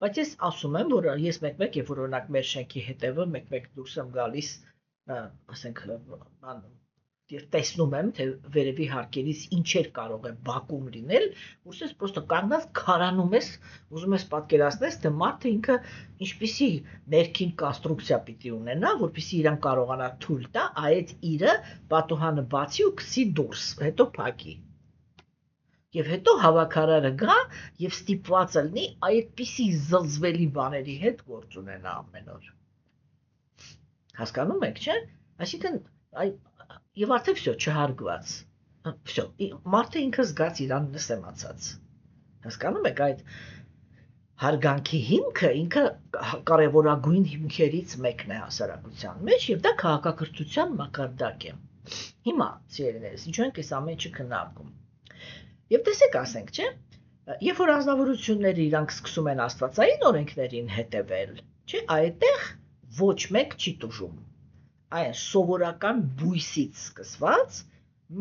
Speaker 1: Բայց ես ասում եմ, որ ես մեկ-մեկ, երբ որ օրինակ մեր շենքի հետևը մեկ-մեկ դուրս եմ գալիս, ասենք, տեսնում եմ, թե վերևի հարկերից ինչեր կարող է բակում լինել, որ ես պրոստը կանգնած քարանում ես, ուզում ես պատկերացնես, թե մարդը ինքը ինչպիսի ներքին կոնստրուկցիա պիտի ունենա, որպեսզի իրան կարողանա թույլ տա այդ իրը պատուհանը բացի ու գցի դուրս, հետո փակի։ Եվ հետո հավաքարարը գա եւ ստիպված լինի այդպիսի զլզվելի բաների հետ գործ ունենա ամեն օր։ Հասկանում եք, չէ՞։ Այսինքն Եվ արդեն վсё չհարգված։ Վсё, մարդը ինքը զգաց իրան նսեմացած։ Հասկանում եք, այդ հարգանքի հիմքը ինքը կարևորագույն հիմքերից մեկն է հասարակության մեջ եւ դա քաղաքակրթության մակարդակ է։ Հիմա, սիրելիներս, ինչու ենք այս ամեն ինչը քննարկում։ Եվ տեսեք, ասենք, չէ՞, երբ որ անձնավորությունները իրանք սկսում են աստվածային օրենքներին հետևել, չէ՞, այդտեղ ոչ մեկ չի տուժում։ Այն սովորական բույսից սկսված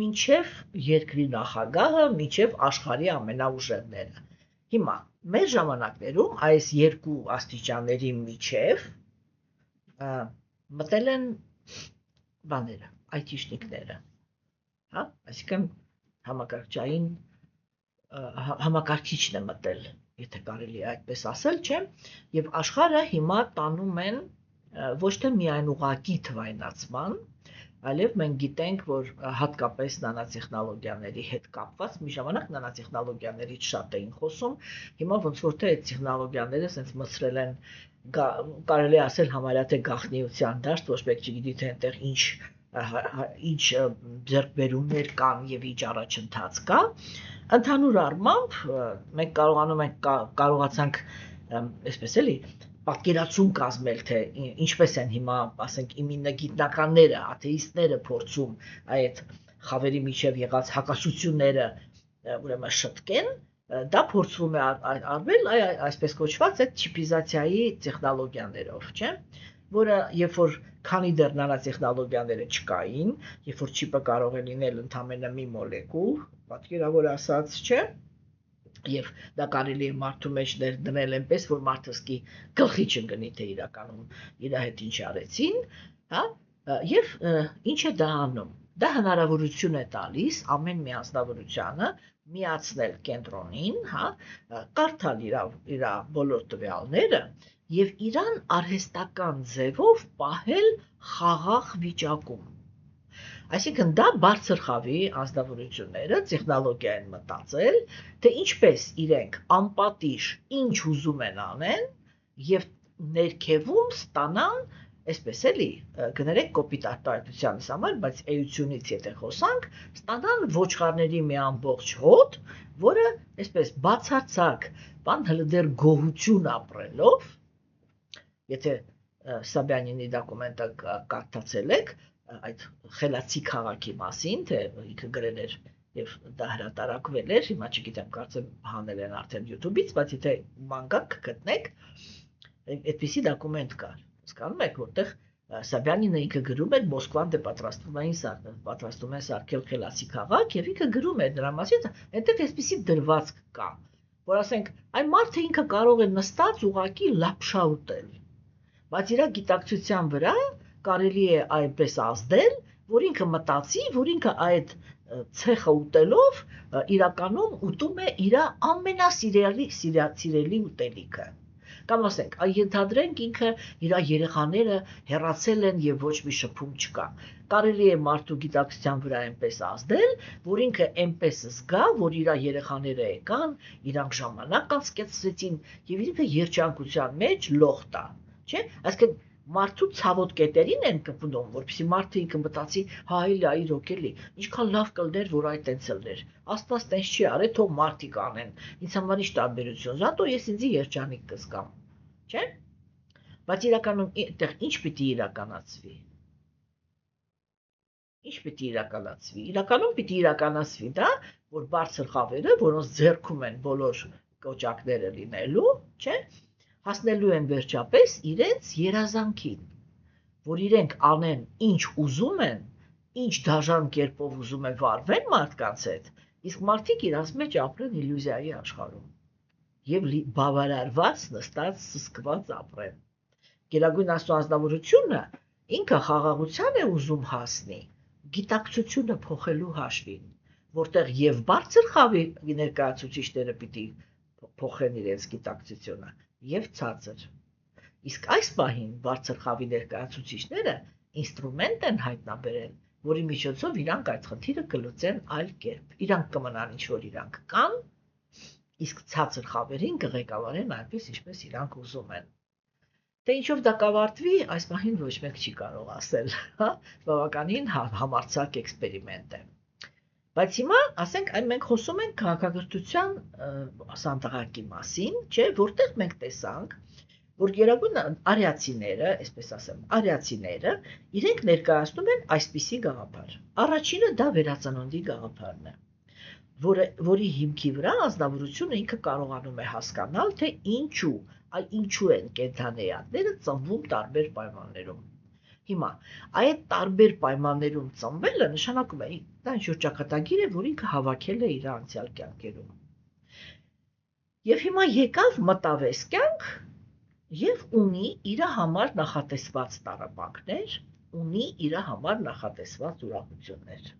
Speaker 1: մինչև երկրի նախագահը, մինչև աշխարհի ամենաուժեղները։ Հիմա մեր ժամանակներում այս երկու աստիճանների միջև մտել են բաները, այթիշնիկները, հա, այսինքն համակարգչային համակարգիչն է մտել, եթե կարելի է այդպես ասել, չէ, եւ աշխարհը հիմա տանում են ոչ թե միայն ուղղակի թվայնացման, այլև մենք գիտենք, որ հատկապես նանոտեխնոլոգիաների հետ կապված մի ժամանակ նանոտեխնոլոգիաներից շատ էին խոսում, հիմա ոնց որ թե այդ տեխնոլոգիաները sense մցրել են կարելի ասել համարյա թե գաղտնիության դաշտ, ոչ մեկ չգիտի թե այնտեղ ինչ ձեռքբերումներ կան եւ ինչ առաջընթաց կա, ընդհանուր առմամբ մենք կարողացանք այսպես էլի պատկերացում կազմել, թե ինչպես են հիմա, ասենք, իմինագիտնականները, աթեիստները փորձում այդ խավերի միջև եղած հակասությունները ուրեմն շտկեն, դա փորձվում է արվել այսպես կոչված այդ չիպիզացիայի տեխնոլոգիաներով, չէ՞, որը երբ որ քանի դեռ նանոտեխնոլոգիաները չկային, երբ որ չիպը կարող է լինել ընդամենը մի մոլեկուլ, պատկերավոր ասած, չէ՞, եւ դա կարելի է մարդու մեջ դնել այնպես, որ մարդը սկի գլխի չընկնի, թե իրականում իր հետ ինչ արեցին, հա, եւ ինչ է դա անում։ Դա հնարավորություն է տալիս ամեն մի անձնավորությանը միացնել կենտրոնին, հա, կարդալ իր բոլոր տվյալները եւ իրան արհեստական ձևով պահել խաղաղ վիճակում։ Այսինքն դա բարձր խավի անձնավորությունները տեխնոլոգիա են մտածել, թե ինչպես իրենք անպատիժ ինչ ուզում են անեն եւ ներքևում ստանան, այսպես էլի, կներեք կոպիտ արտահայտությանս համար, բայց էությունից եթե խոսանք, ստանան ոչխարների մի ամբողջ հոտ, որը այսպես բացարձակ բան հələ դեռ գոհություն ապրելով, եթե Սաբյանինի դոկումենտը կարդացել եք, այդ խելացի քաղաքի մասին, թե ինքը գրել էր եւ դա հրատարակվել էր, հիմա չգիտեմ, կարծեմ հանել են արդեն YouTube-ից, բայց եթե մանգակ գտնեք, այդպիսի դոկումենտ կար։ Հասկանում եք, որտեղ Սաբյանինը ինքը գրում էր Մոսկվան դե պատրաստում են սարքել խելացի քաղաք եւ ինքը գրում էր դրա մասին, այնտեղ այսպիսի դրվածք կա, որ ասենք, այն մարդը ինքը կարող է նստած ուղակի լապշա ուտել, բայց իր գիտակցության վրա կարելի է այնպես ազդել, որ ինքը մտածի, որ ինքը այդ ցեխը ուտելով իրականում ուտում է իր ամենասիրելի ուտելիքը։ Կամ ասենք, ենթադրենք ինքը իր երեխաները հեռացել են եւ ոչ մի շփում չկա։ Կարելի է մարդու գիտակցության վրա այնպես ազդել, որ ինքը այնպես զգա, որ իր երեխաները եկան, իրանք ժամանակ անցկացրեցին եւ ինքը երջանկության մեջ լող տա, չէ՞։ Այսինքն մարդու ցավոտ կետերին են կպնում, որպեսզի մարդը ինքը մտածի, հա էլի, իրոք էլի, ինչքան լավ կլներ, որ այդ տենց լներ։ Աստված տենց չի արել, թող մարդիկ անեն։ Ինձ համար ինչ տարբերություն, զատո ես ինձի երջանիկ կզգամ, չէ՞։ Բայց իրականում այդտեղ ինչ պիտի իրականացվի։ Ինչ պիտի իրականացվի։ Իրականում պիտի իրականացվի դա, որ բարձր խավերը, որոնց ձեռքում են բոլոր կոճակները լինելու, չէ՞, հասնելու են վերջապես իրենց երազանքին, որ իրենք անեն ինչ ուզում են, ինչ դաժան կերպով ուզում են վարվեն մարդկանց հետ, իսկ մարդիկ իրանց մեջ ապրեն իլյուզիայի աշխարհում եւ բավարարված նստած սսկված ապրեն։ Գերագույն Աստծո անձնավորությունը ինքը խաղաղության է ուզում հասնի, գիտակցությունը փոխելու հաշվին, որտեղ եւ բարձր խավի ներկայացուցիչները պիտի փոխեն իրենց գիտակցությունը եւ ցածր։ Իսկ այս պահին բարձր խավի ներկայացուցիչները ինստրումենտ են հայտնաբերել, որի միջոցով իրանք այդ խնդիրը կլուծեն այլ կերպ։ Իրանք կմնան ինչ որ իրանք կան, իսկ ցածր խավերին կղեկավարեն այնպես, ինչպես իրանք ուզում են։ Թե ինչով դա կավարտվի, այս պահին ոչ մեկ չի կարող ասել, հա, բավականին համարձակ էքսպերիմենտ է։ Բայց հիմա, ասենք, մենք խոսում ենք քաղաքակրթության սանդղակի մասին, չէ, որտեղ մենք տեսանք, որ գերագույն արիացիները, այսպես ասեմ, արիացիները իրենք ներկայացնում են այսպիսի գաղափար։ Առաջինը դա վերածննդի գաղափարն է, որի հիմքի վրա անձնավորությունը ինքը կարողանում է հասկանալ, թե ինչու են կենդանեատները ծնվում տարբեր պայմաններում։ Հիմա այդ տարբեր պայմաններում ծնվելը նշանակում է դա ինչ-որ ճակատագիր է, որ ինքը հավաքել է իր անցյալ կյանքերում։ Եվ հիմա եկավ մտավ այս կյանք Եվ ունի իր համար նախատեսված տառապանքներ, ունի իր համար նախատեսված ուրախություններ։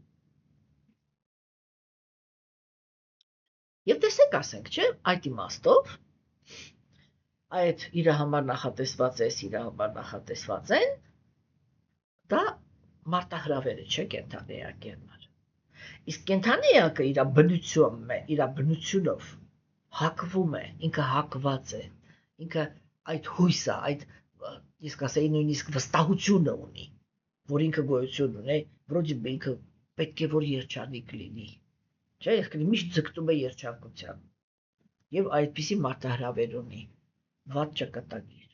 Speaker 1: Եվ տեսեք, ասենք, չէ, այդ իմաստով այդ իր համար նախատեսված է, իր համար նախատեսված են, դա մարտահրավեր է, չէ, կենդանի էակի համար։ Իսկ կենդանի էակը իր բնությունով հակվում է, ինքը հակված է, ինքը այդ հույսը, այդ ես կասեի նույնիսկ վստահությունը ունի, որ ինքը գոյություն ունի, որոց ինքը պետք է որ երջանիկ լինի, չէ, եղքնի միշտ ձգտում է երջանկության, և այդպիսի մարտահրավեր ունի, վատ ճակատագիր։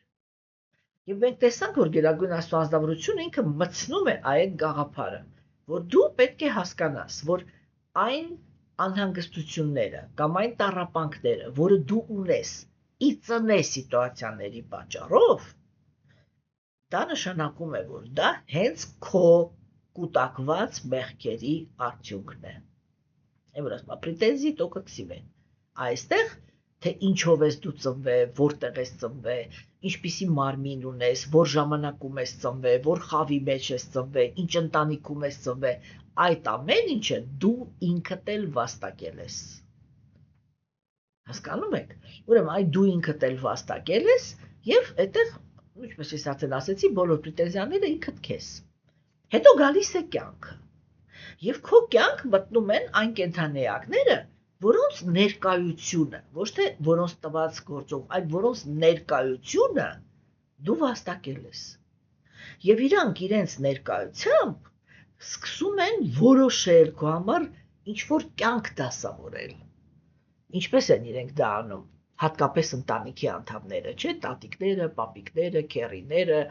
Speaker 1: Եվ մենք տեսանք, որ Գերագույն Աստծո անձնավորությունը ինքը մտցնում է այդ գաղափարը, որ դու պետք է հասկանաս, որ այն անհանգստությունները կամ այն տառապանքները, որը դու ունես ի ծնե սիտուացիաների պատճառով, դա նշանակում է, որ դա հենց քո կուտակված մեղքերի արդյունքն է։ Եմ որ ասում, պրետենզի տոկը կսիվեն։ Այստեղ, թե ինչով ես դու ծնվել, որտեղ ես ծնվել, ինչպիսի մարմին ունես, որ ժամանակում ես ծնվել, որ խավի մեջ ես ծնվել, ինչ ընտանիքում ես ծնվել, այդ ամեն ինչը դու ինքդ էլ վաստակել ես։ Հասկանում եք։ Ուրեմն այդ դու ինքդ էլ վաստակել ես եւ այդտեղ, ինչպես ես արդեն ասեցի, բոլոր պրետենզիաները ինքդ քեզ։ Հետո գալիս է կյանքը։ Եվ քո կյանք մտնում են այն կենդանիակները, որոնց ներկայությունը, ոչ թե որոնց տված գործով, այլ որոնց ներկայությունը դու վաստակել ես։ Եվ իրանք իրենց ներկայությամբ սկսում են որոշել քո համար ինչ-որ կյանք դասավորել։ Ինչպես են իրենք դա անում, հատկապես ընտանիքի անդամները, չէ, տատիկները, պապիկները, քեռիները,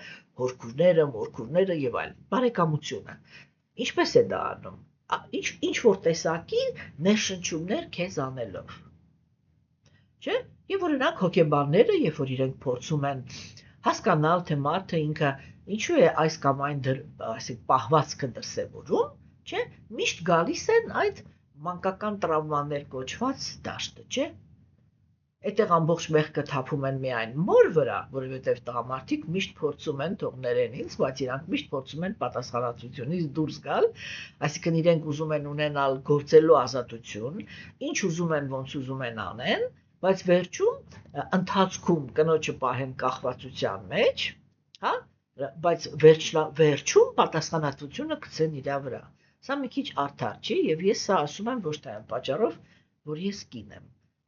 Speaker 1: հորքուրները, մորքուրները եւ այլն, բարեկամությունը։ Ինչպես է դա անում։ Ինչ-որ տեսակի ներշնչումներ քեզ անելով։ Չէ՞։ Եվ օրինակ հոգեբանները, երբ որ իրենք փորձում են հասկանալ, թե մարդը ինքը ինչու է այս կամ այն պահվածքը դրսևորում, չէ՞, միշտ գալիս են այդ մանկական տրավմաներ կոչված դաշտը, չէ՞։ Այդտեղ ամբողջ մեղքը թափում են միայն մոր վրա, որովհետև տղամարդիկ միշտ փորձում են թողներեն ինձ, բայց իրանք միշտ փորձում են պատասխանատվությունից դուրս գալ, այսինքն իրենք ուզում են ունենալ գործելու ազատություն, ինչ ուզում են, ոնց ուզում են անեն, բայց վերջում ընթացքում կնոջը պահեն կախվածության մեջ, հա, բայց վերջում պատասխանատվությունը գցեն իրա վրա։ Սա մի քիչ արդար չի, եւ ես սա ասում եմ ոչ թե այն պատճառով, որ ես կին եմ,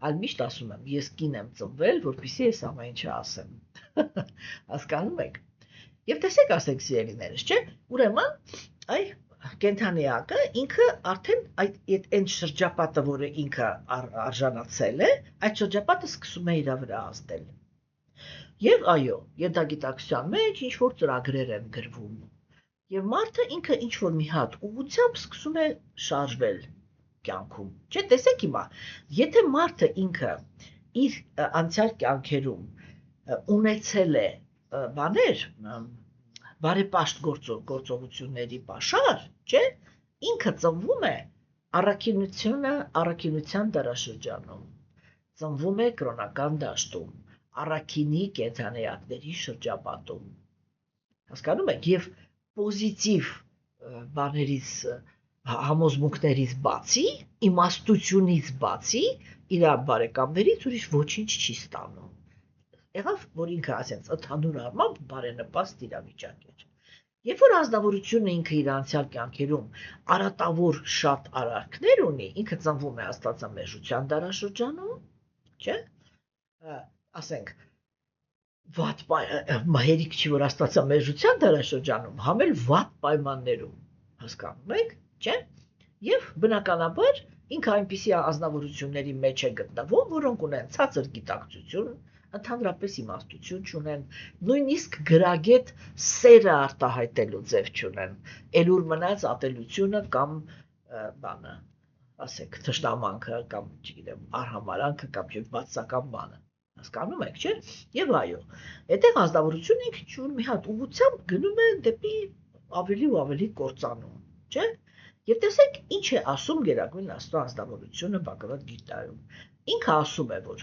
Speaker 1: այլ միշտ ասում եմ, ես կին եմ ծնվել, որպեսզի ես ամեն ինչը ասեմ։ Հասկանում եք։ Եվ տեսեք, ասեք սիրելիներս, չէ՞, ուրեմն այ կենդանիակը ինքը արդեն այդ շրջապատը, որը ինքը արժանացել է, այդ շրջապատը սկսում է իր վրա ազդել։ Եվ այո, ենթագիտակցության մեջ ինչ-որ ծրագրեր են գրվում։ Եվ մարդը ինքը ինչ-որ մի հատ ուղղությամբ սկսում է շարժվել կյանքում։ Չէ, տեսեք հիմա, եթե մարդը ինքը իր անցյալ կյանքերում ունեցել է բաներ, բարեպաշտ գործողությունների պաշար, չէ, ինքը ծնվում է առաքինության դարաշրջանում, ծնվում է կրոնական դաշտում, առաքինի կենդանիակների շրջապատում։ Հասկանում եք, եւ պոզիտիվ բաներից համոզմունքներից բացի, իմաստությունից բացի, իր բարեկամներից ուրիշ ոչինչ չի ստանում։ Եղավ, որ ինքը ասենց ընդհանուր առմամբ բարենպաստ իրավիճակ էր։ Երբ որ ազնվորությունը ինքը իր անցյալ կյանքերում արատավոր շատ արարքներ ունի, ինքը ծնվում է աստվածամերժության դարաշրջանում, չէ՞, ասենք, հերիք չի, որ աստվածամերժության դարաշրջանում, համ էլ վատ պայմաններում, հասկանում եք, չէ՞։ Եվ բնականաբար ինքը այնպիսի ազնվորությունների մեջ է գտնվում, որոնք ունեն ցածր գիտակցություն, ընդհանրապես իմաստություն չունեն, նույնիսկ գրագետ սերը արտահայտելու ձև չունեն, էլուր մնաց ատելությունը կամ բանը, ասեք, թշնամանքը կամ, չգիտեմ, արհամարանքը կամ բացական բանը։ Հասկանում եք, չէ՞։ Եվ այո, այդտեղ ազնվորությունը ինքը ինչ-որ մի հատ ուղղությամբ գնում է դեպի ավելի ու ավելի կործանում, չէ՞։ Եվ տեսեք, ինչ է ասում Գերագույն Աստծո անձնավորությունը Բաղավադ Գիտայում։ Ինքը ասում է, որ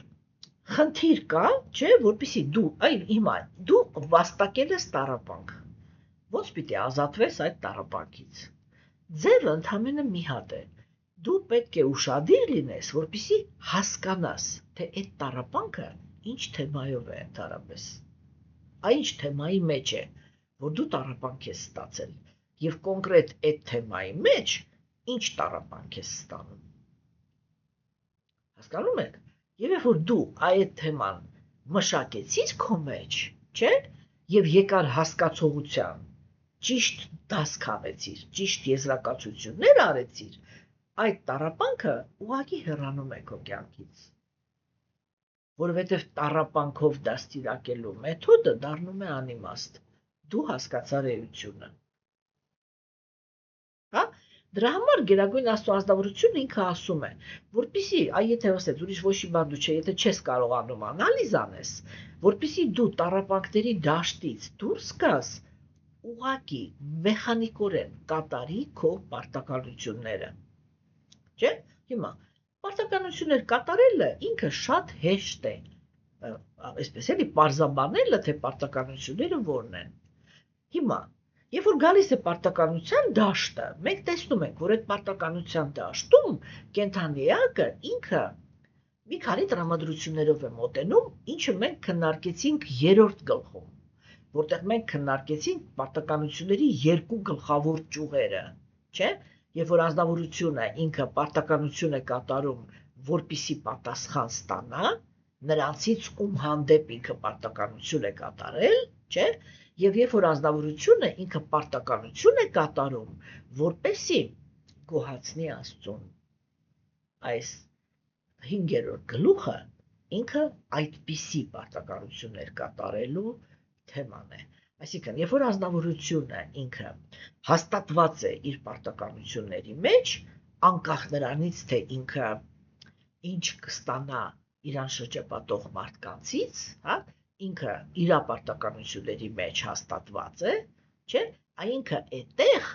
Speaker 1: խնդիր կա, չէ, որպեսզի դու, հիմա դու վաստակել ես տառապանք։ Ոնց պիտի ազատվես այդ տառապանքից։ Ձևը ընդամենը մի հատ է։ Դու պետք է ուշադիր լինես, որպեսզի հասկանաս, թե այդ տառապանքը ինչ թեմայով է ընդհանրապես։ Այն ինչ թեմայի մեջ է, որ դու տառապանք ես ստացել, եւ կոնկրետ այդ թեմայի մեջ ինչ տառապանք ես ստանում։ Հասկանում եք։ Եվ երբ որ դու այդ թեման մշակեցիր քո մեջ, չէ, եւ եկար հասկացողության, ճիշտ դաս քավեցիր, ճիշտ եզրակացություններ արեցիր, այդ տառապանքը ուղղակի հեռանում է քո կյանքից։ Որովհետև տառապանքով դաստիարակելու մեթոդը դառնում է անիմաստ։ Դու հասկացար էությունը։ Հա? Դրա համար Գերագույն Աստծո ազնվորությունը ինքը ասում է, որպեսզի, եթե ասես, ուրիշ ոչի բան դու չէ, եթե չես կարողանում անալիզ անես, որպեսզի դու տառապանքների դաշտից դուրս գաս, ուղղակի մեխանիկորեն կատարի քո պարտականությունները։ Չէ՞։ Հիմա պարտականություններ կատարելը ինքը շատ հեշտ է։ Այսպես էլի պարզաբանելը, թե պարտականությունները որն են։ Հիմա երբ որ գալիս է պարտականության դաշտը, մենք տեսնում ենք, որ այդ պարտականության դաշտում կենթանի էակը ինքը մի քանի տրամադրություններով է մոտենում, ինչը մենք քննարկեցինք 3-րդ գլխում, որտեղ մենք քննարկեցինք պարտականությունների երկու գլխավոր ճյուղերը, չէ՞։ Երբ որ ազնվորությունը ինքը պարտականություն է կատարում, որպեսզի պատասխան ստանա, նրանցից ում հանդեպ ինքը պարտականություն է կատարել, չէ՞։ Եվ երբ որ ազնվորությունը ինքը պարտականություն է կատարում, որպեսզի գոհացնի Աստծուն։ Այս 5-րդ գլուխը ինքը այդպիսի պարտականություններ կատարելու թեման է։ Այսինքն, երբ որ ազնվորությունը ինքը հաստատված է իր պարտականությունների մեջ, անկախ նրանից, թե ինքը ինչ կստանա իրան շրջապատող մարդկանցից, հա, ինքը իր պարտականությունների մեջ հաստատված է, չէ, այնինքը այդտեղ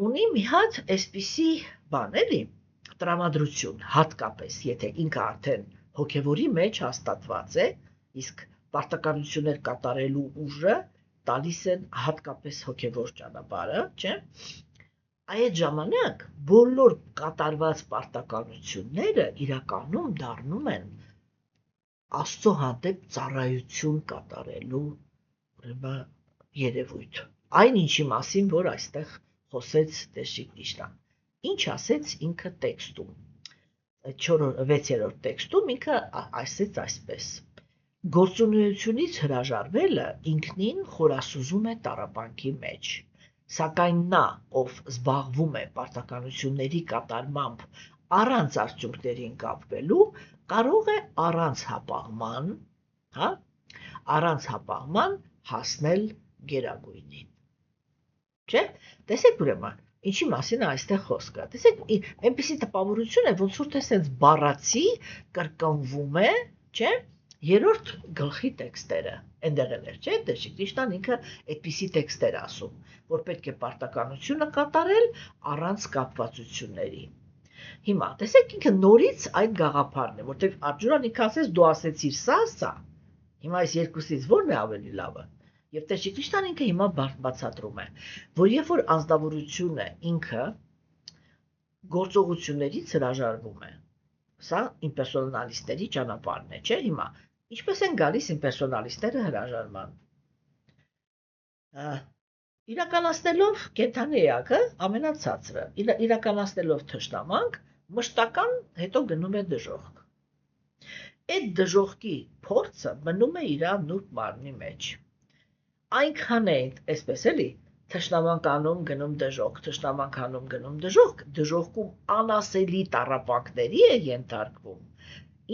Speaker 1: ունի մի հատ այսպիսի բան, էլի, տրամադրություն, հատկապես, եթե ինքը արդեն հոգևորի մեջ հաստատված է, իսկ պարտականություններ կատարելու ուժը տալիս են հատկապես հոգևոր ճանապարհը, չէ։ Այդ ժամանակ բոլոր կատարված պարտականությունները իրականում դառնում են Աստծո հանդեպ ծառայություն կատարելու ուրեմն երևույթ։ Այն ինչի մասին, որ այստեղ խոսեց Տեր Շիկնիշնան։ Ինչ ասեց ինքը տեքստում։ Այդ 6-րդ տեքստում ինքը ասեց այսպես. Գործունեությունից հրաժարվելը ինքնին խորասուզում է տառապանքի մեջ, սակայն նա, ով զբաղվում է պարտականությունների կատարմամբ առանց արդյունքներին կապվելու, կարող է առանց հապաղման հասնել գերագույնին։ Չէ՞։ Տեսեք ուրեմն, ինչի մասին է այստեղ խոսքը։ Տեսեք, այնպիսի տպավորություն է, ոնց որ թե սենց բառացի կրկնվում է, չէ՞, 3-րդ գլխի տեքստերը, այնտեղ էլ էր, չէ՞, Տեր Շիկնիշնան ինքը այդպիսի տեքստեր ասում, որ պետք է պարտականությունը կատարել առանց կապվածությունների։ Հիմա, տեսեք, ինքը նորից այդ գաղափարն է, որտեղ Աջուրան ինքը ասեց դու ասեցիր սա, հիմա այս երկուսից ո՞րն է ավելի լավը։ Եվ Տեր Շիկնիշնան ինքը հիմա բացատրում է, որ երբ որ ազնվորությունը ինքը գործողություններից հրաժարվում է, սա իմպերսոնալիստների ճանապարհն է, չէ՞։ Հիմա ինչպես են գալիս իմպերսոնալիստները հրաժարման։ Իրականացնելով կենթանի էակը ամենացածրը, իրականացնելով թշնամանք, մշտական հետո գնում է դժոխք։ Այդ դժոխքի փորձը մնում է իր նուրբ մարմնի մեջ։ Այնքան է, այսպես էլի, թշնամանք անում գնում դժոխք, թշնամանք անում գնում դժոխք, դժոխքում անասելի տառապանքների է ենթարկվում։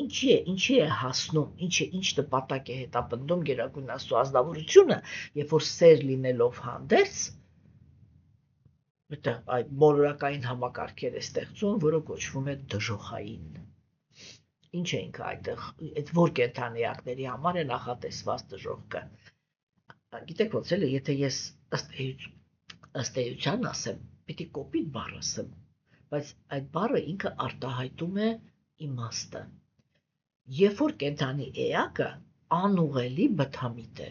Speaker 1: Ինչի է հասնում, ինչ նպատակ է հետապնդում Գերագույն Աստծո ազնվորությունը, երբ որ սեր լինելով հանդերձ, այդ մոլորակային համակարգեր է ստեղծում, որը կոչվում է դժոխային։ Ինչ է ինքը այդտեղ, այդ որ կենթանիակների համար է նախատեսված դժոխքը։ Գիտեք ոնց էլի, եթե ես ըստ էության ասեմ, պիտի կոպիտ բառ ասեմ, բայց այդ բառը ինքը արտահայտում է իմաստը։ երբ որ կենդանի էակը անուղելի բթամիտ է։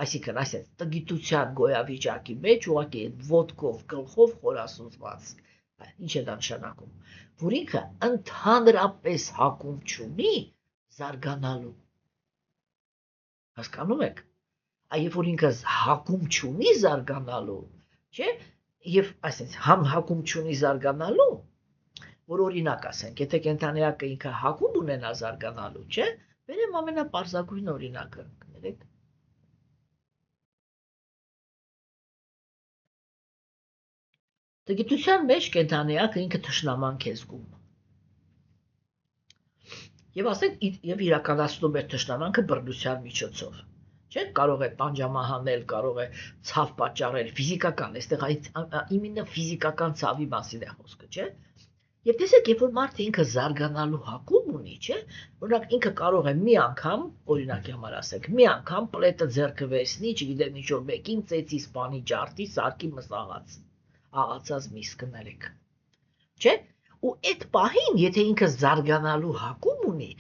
Speaker 1: Այսինքն, այսպես տգիտության գոյավիճակի մեջ ուղղակի ոտքով, գլխով խորասուզված։ Ինչ է դա նշանակում, որ ինքը ընդհանրապես հակում չունի զարգանալու։ Հասկանում եք։ Երբ որ ինքը հակում չունի զարգանալու, չէ՞, եւ այսպես համ հակում չունի զարգանալու, որ օրինակ ասենք, եթե կենդանիակը ինքը հակում ունենա զարգանալու, չէ՞, բերեմ ամենապարզագույն օրինակը, կներեք։ Տգիտության մեջ կենդանիակը ինքը թշնամանք է զգում։ Եվ ասենք, եւ իրականացնում է թշնամանքը բռնության միջոցով։ Չէ՞, կարող է տանջամահանել, կարող է ցավ պատճառել, ֆիզիկական, այստեղ իմенно ֆիզիկական ցավի մասին է խոսքը, չէ՞։ Եվ տեսեք, երբ որ մարդը ինքը զարգանալու հակում ունի, չէ՞, օրինակ ինքը կարող է մի անգամ, օրինակի համար ասենք, մի անգամ պլետը ձեռքը վերցնի, չգիտեմ ինչ որ մեկին ծեծի, սպանի, ջարդի, սարքի մսաղաց, աղացած միս կներեք։ Չէ՞։ Ու այդ պահին, եթե ինքը զարգանալու հակում ունի,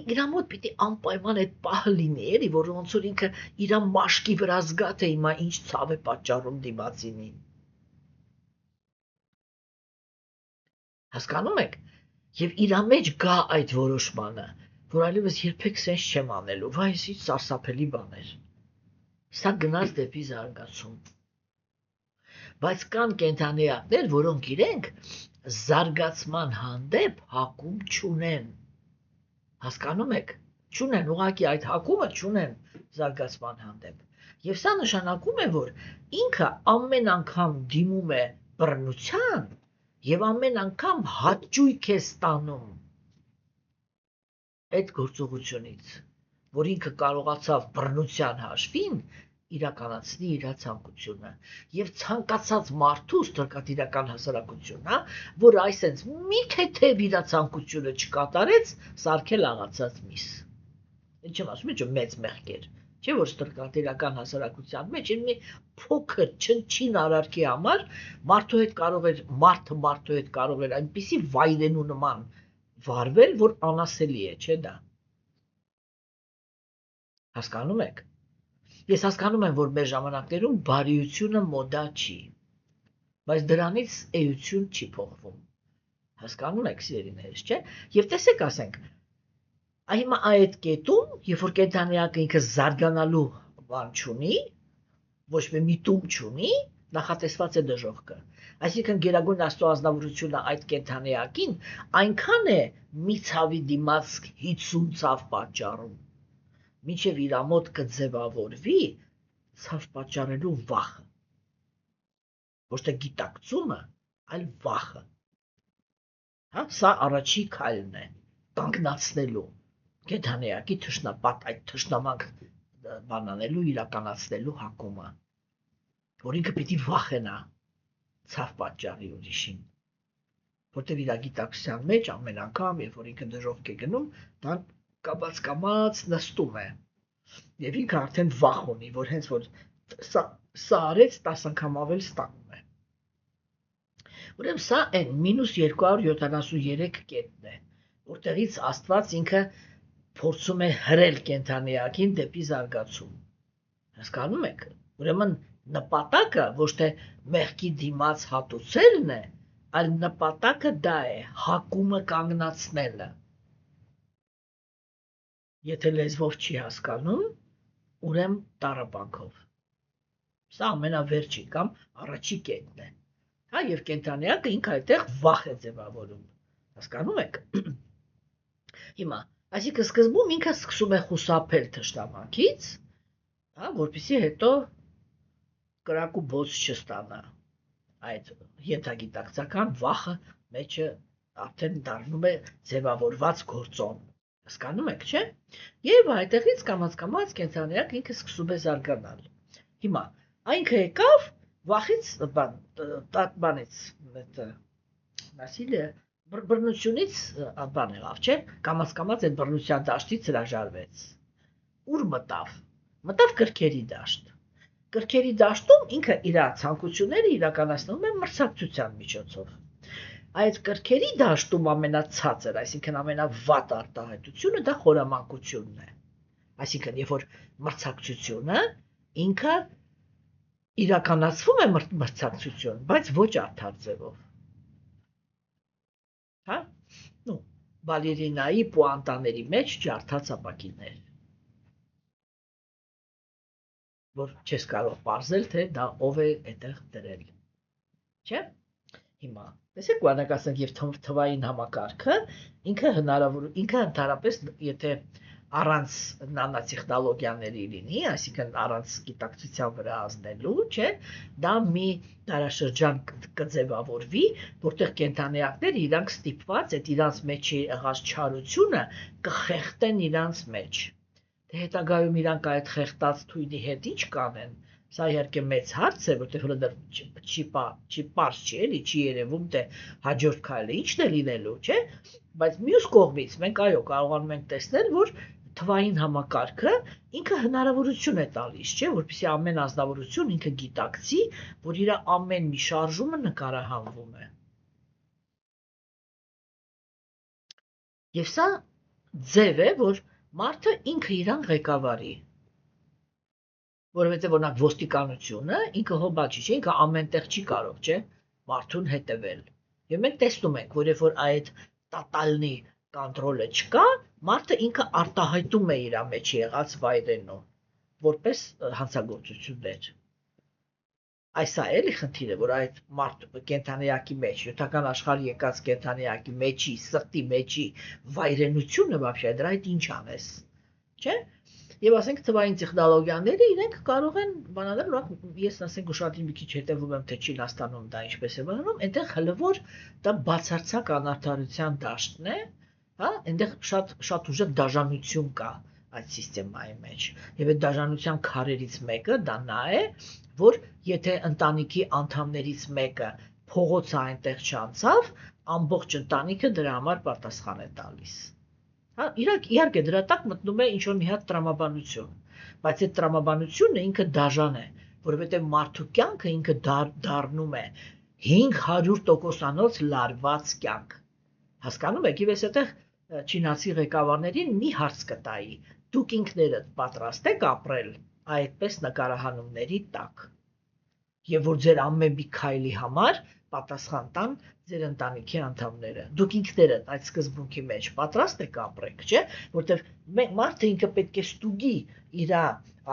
Speaker 1: իր մոտ պիտի անպայման այդ պահը լինի, էլի, որ ոնց որ ինքը իր մաշկի վրա զգա թե հիմա ինչ ցավ է պատճառում դիմացինին։ Հասկանում եք։ Եվ իր մեջ գա այդ որոշմանը, որ այլևս երբեք սենց չեմ անելու, վայ, ինչ սարսափելի բան էր։ Սա գնաց դեպի զարգացում։ Բայց կան կենդանիակներ, որոնք իրենք զարգացման հանդեպ հակում չունեն։ Հասկանում եք։ Չունեն, ուղղակի այդ հակումը չունեն զարգացման հանդեպ։ Եվ սա նշանակում է, որ ինքը ամեն անգամ դիմում է բռնության եւ ամեն անգամ հաճույք է ստանում այդ գործողությունից, որ ինքը կարողացավ բռնության հաշվին իրականացնի իր ցանկությունը եւ ցանկացած մարդու ստրկատիրական հասարակությունն, որ այսենց մի թեթև իր ցանկությունը չկատարեց, սարքել աղացած միս։ Ինչ եմ ասում, ինչ մեծ մեղքեր, չէ՞ որ ստրկատիրական հասարակության մեջ մի փոքր չնչին արարքի համար մարդու հետ կարող էր այնպիսի վայրենու նման վարվել, որ անասելի է, չէ՞ դա։ Հասկանում եք։ Ես հասկանում եմ, որ մեր ժամանակներում բարիությունը մոդա չի, բայց դրանից էություն չի փոխվում։ Հասկանում եք, սիրելիներս, չէ՞։ Եվ տեսեք, ասենք, հիմա այդ կետում, երբ որ կենդանիակը ինքը զարգանալու բան չունի, ոչ մի միտում չունի, նախատեսված է դժոխքը։ Այսինքն Գերագույն Աստծո ազնվորությունը այդ կենդանիակին այնքան է մի ցավի դիմաց 50 ցավ պատճառում, մինչև իր մոտ կձևավորվի ցավ պատճառելու վախը։ Ոչ թե գիտակցումը, այլ վախը։ Հա, սա առաջի քայլն է, կանգնացնելու կենդանիակի այդ թշնամանք բանանելու, իրականացնելու հակումը, որ ինքը պիտի վախենա ցավ պատճառի ուրիշին, որտեղ իր գիտակցության մեջ ամեն անգամ, երբ որ ինքը դժոխք է գնում, դա կամաց նստում է, եւ ինքը արդեն վախ ունի, որ հենց որ սա արեց 10 անգամ ավել ստանում է։ Ուրեմն սա այն -273 կետն է, որտեղից Աստված ինքը փորձում է հրել կենդանիակին դեպի զարգացում։ Հասկանում եք։ Ուրեմն նպատակը ոչ թե մեղքի դիմաց հատուցելն է, այլ նպատակը դա է, հակումը կանգնացնելը։ Եթե լեզվով չի հասկանում, ուրեմն տառապանքով։ Սա ամենավերջին կամ առաջի կետն է։ Հա, եւ կենդանիակը ինքը այդտեղ վախ է ձևավորում։ Հասկանում եք։ Հիմա, այսինքն սկզբում ինքը սկսում է խուսափել թշնամանքից, հա, որպեսզի հետո կրակ ու բոց չստանա։ Այդ ենթագիտակցական վախը մեջը արդեն դառնում է ձևավորված գործոն։ Հասկանում եք, չէ՞։ Եվ այդտեղից կամաց կենդանիակը ինքը սկսում է զարգանալ։ Հիմա այնքը եկավ վախից բանից, այդ насилие բռնությունից բան եղավ, չէ՞։ Կամաց այդ բռնության դաշտից հրաժարվեց։ Ուր մտավ։ Մտավ կրքերի դաշտ։ Կրքերի դաշտում ինքը իր ցանկությունները իրականացնում է մրցակցության միջոցով։ այդ կրքերի դաշտում ամենացածր, այսինքն ամենավատ արտահայտությունը դա խորամանկությունն է։ Այսինքն, երբ որ մրցակցությունը ինքը իրականացվում է մրցակցություն, բայց ոչ արդար ձևով։ Հա? Ну, բալերինայի պուանտաների մեջ ջարդած ապակիներ։ Որ չես կարող պարզել, թե դա ով է այդտեղ դրել։ Չէ՞։ Հիմա, տեսեք, բանակ ասենք եւ թվային համակարգը ինքը ընդհանրապես եթե առանց նանոտեխնոլոգիաների լինի, այսինքն առանց գիտակցության վրա ազդելու, չէ, դա մի դարաշրջան կձևավորվի, որտեղ կենդանիակները իրանք ստիպված այդ իրանց մեջ եղած չարությունը կխեղտեն իրանց մեջ։ Թե հետագայում իրանք այդ խեղտած թույնի հետ ինչ կանեն, սա իհարկե մեծ հարց է, որտեղ հələ չի պարզ չի էլի, չի երևում, թե հաջորդ քայլը ինչն է լինելու, չէ, բայց մյուս կողմից մենք այո կարողանում ենք տեսնել, որ թվային համակարգը ինքը հնարավորություն է տալիս, չէ, որպեսզի ամեն ազնվորություն ինքը գիտակցի, որ իր ամեն մի շարժումը նկարահանվում է։ Եվ սա ձև է, որ մարդը ինքը իրան ղեկավարի, որովհետև օրինակ ոստիկանությունը ինքը հոբաչի չէ, ինքը ամենտեղ չի կարող, չէ, մարդուն հետևել։ Եվ մենք տեսնում ենք, որ երբ որ այդ տոտալնի կոնտրոլը չկա, մարդը ինքը արտահայտում է իր մեջ եղած վայրենու, որպես հանցագործություններ։ Այս է էլի խնդիրը, որ այդ մարդ կենդանիակի մեջ, յութական աշխարհի եկած կենդանիակի մեջի, սրտի մեջի վայրենությունը вообще դրա հետ ինչ անես, չէ՞։ Եվ ասենք թվային տեխնոլոգիաները իրենք կարող են բանալել, օրինակ ես ասենք ուշադրի մի քիչ հետևում եմ, թե Չինաստանում դա ինչպես է բանում, այնտեղ հլվոր դա բացարձակ անարդարության դաշտն է, հա, այնտեղ շատ ուժեղ դաժանություն կա այդ համակարգի մեջ։ Եվ այդ դաժանության քարերից մեկը դա նա է, որ եթե ընտանիքի անդամներից մեկը փողոցը այնտեղ չանցավ, ամբողջ ընտանիքը դրա համար պատասխան է տալիս։ Հա, իհարկե դրա տակ մտնում է ինչ-որ մի հատ տրամաբանություն, բայց այդ տրամաբանությունը ինքը դաժան է, որովհետև մարդու կյանքը ինքը դառնում է 500%-անոց լարված կյանք։ Հասկանում եք, եւ ես այդտեղ չինացի ղեկավարներին մի հարց կտայի. դուք ինքներդ պատրաստ եք ապրել այդպես նկարահանումների տակ, եւ որ ձեր ամեն մի քայլի համար պատասխան տան ձեր ընտանիքի անդամները։ Դուք ինքներդ այդ սկզբունքի մեջ պատրաստ եք ապրեք, չէ՞, որտեղ մարդը ինքը պետք է ստուգի իր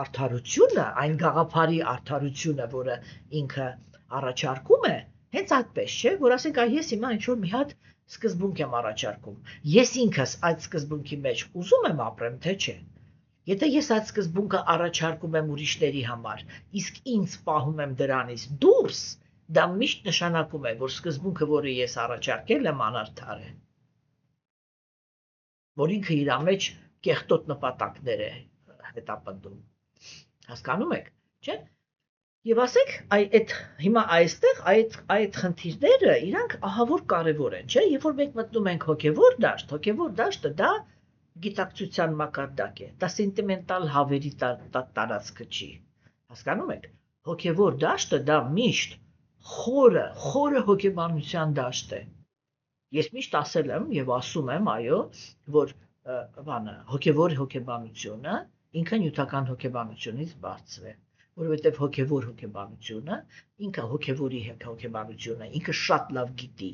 Speaker 1: արդարությունը, այն գաղափարի արդարությունը, որը ինքը առաջարկում է, հենց այդպես, չէ, որ ասենք ես հիմա ինչ-որ մի հատ սկզբունք եմ առաջարկում։ Ես ինքս այդ սկզբունքի մեջ ուզում եմ ապրեմ, թե չէ։ Եթե ես այդ սկզբունքը առաջարկում եմ ուրիշների համար, իսկ ինձ պահում եմ դրանից դուրս, դա միշտ նշանակում է, որ սկզբունքը, որը ես առաջարկել եմ, անարդար է։ Որ ինքը իր մեջ կեղտոտ նպատակներ է հետապնդում։ Հասկանում եք, չէ՞։ Եվ ասեք, հիմա այստեղ այդ խնդիրները իրանք ահավոր կարևոր են, չէ՞։ Երբ որ մենք մտնում ենք հոգևոր դաշտը դա գիտակցության մակարդակ է, դա սենտիմենտալ հավերի տարածքը չի։ Հասկանում եք, հոգևոր դաշտը դա միշտ խորը հոգեբանության դաշտ է։ Ես միշտ ասել եմ եւ ասում եմ, այո, որ հոգևոր հոգեբանությունը ինքը նյութական հոգեբանությունից բարձր է, որովհետեւ հոգևոր հոգեբանությունը ինքը հոգևորի հոգեբանությունը ինքը շատ լավ գիտի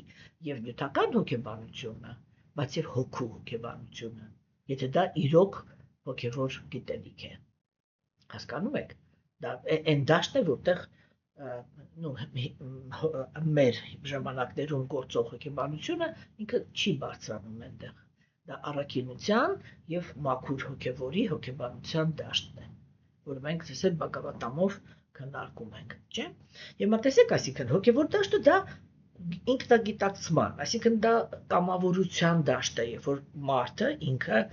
Speaker 1: եւ նյութական հոգեբանությունը, բայց եւ հոգու հոգեբանությունը, եթե դա իրոք հոգևոր գիտելիք է։ Հասկանում եք, դա այն դաշտն է, որտեղ մեր ժամանակներում գործող հոգեբանությունը ինքը չի բարձրանում այնտեղ։ Դա առաքինության եւ մաքուր հոգևորի հոգեբանության դաշտն է, որ մենք ցեսել բակավատամով քննարկում ենք, չէ՞։ Եվ մտածեք, այսինքն հոգևոր դաշտը դա ինքնագիտակցման, այսինքն դա կամավորության դաշտ է, երբ որ մարդը ինքը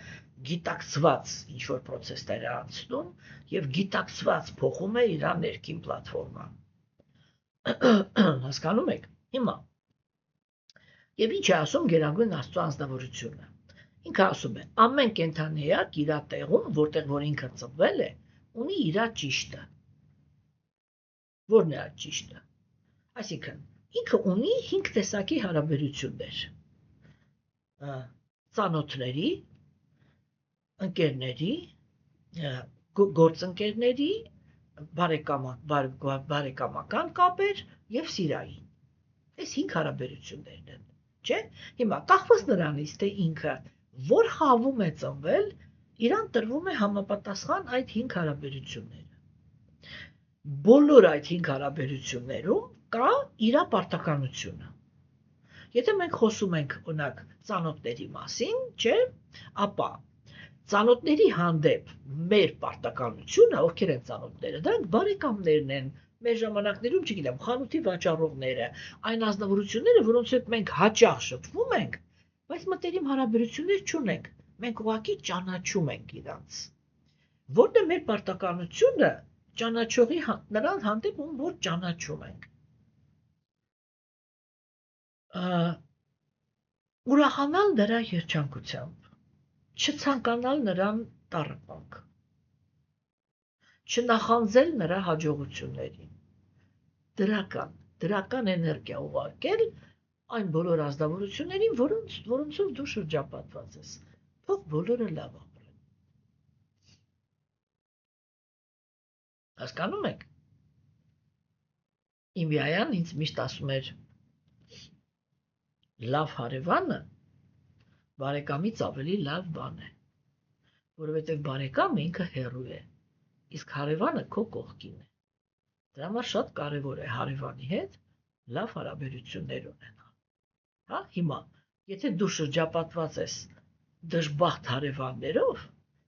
Speaker 1: գիտակցված ինչ-որ process-ներ է անցնում եւ գիտակցված փոխում է իր ներքին պլատֆորման։ Հասկանում եք։ Հիմա եւ ինչ է ասում Գերագույն Աստծո անձնավորությունը։ Ինքը ասում է. ամեն կենդանիակ իր տեղում, որտեղ որ ինքը ծնվել է, ունի իր ճիշտը։ Որն է այդ ճիշտը։ Այսինքն, ինքը ունի 5 տեսակի հարաբերություններ. ծանոթների, ընկերների, գործընկերների, բարեկամական կապեր եւ սիրային։ Այս 5 հարաբերություններն են, չէ՞։ Հիմա կախված նրանից, թե ինքը որ խավում է ծնվել, իրան տրվում է համապատասխան այդ 5 հարաբերությունները։ Բոլոր այդ 5 հարաբերություններում կա իր պարտականությունը։ Եթե մենք խոսում ենք օրինակ ծանոթների մասին, չէ՞, ապա ծանոթների հանդեպ մեր պարտականությունը, ովքեր են ծանոթները, դրանք բարեկամներն են, մեր ժամանակներում, չգիտեմ, խանութի վաճառողները, այն ազնվորությունները, որոնց հետ մենք հաճախ շփվում ենք, բայց մտերիմ հարաբերություններ չունենք, մենք ուղղակի ճանաչում ենք իրանց։ Որն է մեր պարտականությունը ճանաչողի նրան հանդեպ, ում որ ճանաչում ենք։ Ուրախանալ նրա երջանկությամբ, չցանկանալ նրան տառապանք, չնախանձել նրա հաջողություններին, դրական էներգիա ուղարկել այն բոլոր ազնվորություններին, որոնցով դու շրջապատված ես, թող բոլորը լավ ապրեն։ Հասկանում եք։ Իմ յայան ինձ միշտ ասում էր, լավ հարևանը բարեկամից ավելի լավ բան է, որովհետև բարեկամը ինքը հեռու է, իսկ հարևանը քո կողքին է։ Դրա համար շատ կարևոր է հարևանի հետ լավ հարաբերություններ ունենալ։ Հա, հիմա, եթե դու շրջապատված ես դժբախտ հարևաններով,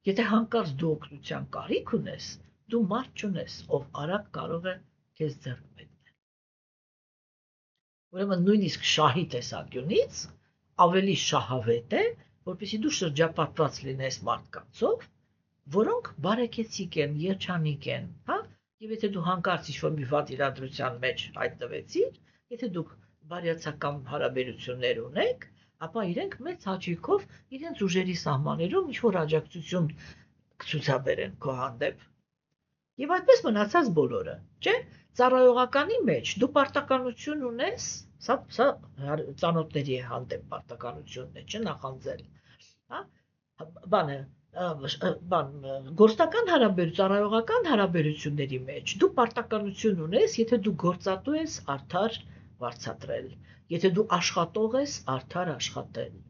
Speaker 1: եթե հանկարծ դու օգնության կարիք ունես, դու մարդ չունես, ով արագ կարող է քեզ ձեռք մեկնել։ Ուրեմն նույնիսկ շահի տեսանկյունից ավելի շահավետ է, որպեսզի դու շրջապատված լինես մարդկանցով, որոնք բարեկեցիկ են, երջանիկ են, հա, եւ եթե դու հանկարծ ինչ-որ մի վատ իրադրության մեջ հայտնվեցիր, եթե դուք բարյացակամ հարաբերություններ ունեք, ապա իրենք մեծ հաճույքով իրենց ուժերի սահմաններում ինչ-որ աջակցություն կցուցաբերեն քո հանդեպ։ Եվ այդպես մնացած բոլորը, չէ՞։ Ծառայողականի մեջ դու պարտականություն ունես, սա ծանոթների հանդեպ պարտականությունն է, չնախանձել, հա, գործնական ծառայողական հարաբերությունների մեջ դու պարտականություն ունես, եթե դու գործատու ես արդար վարձատրել, եթե դու աշխատող ես արդար աշխատել։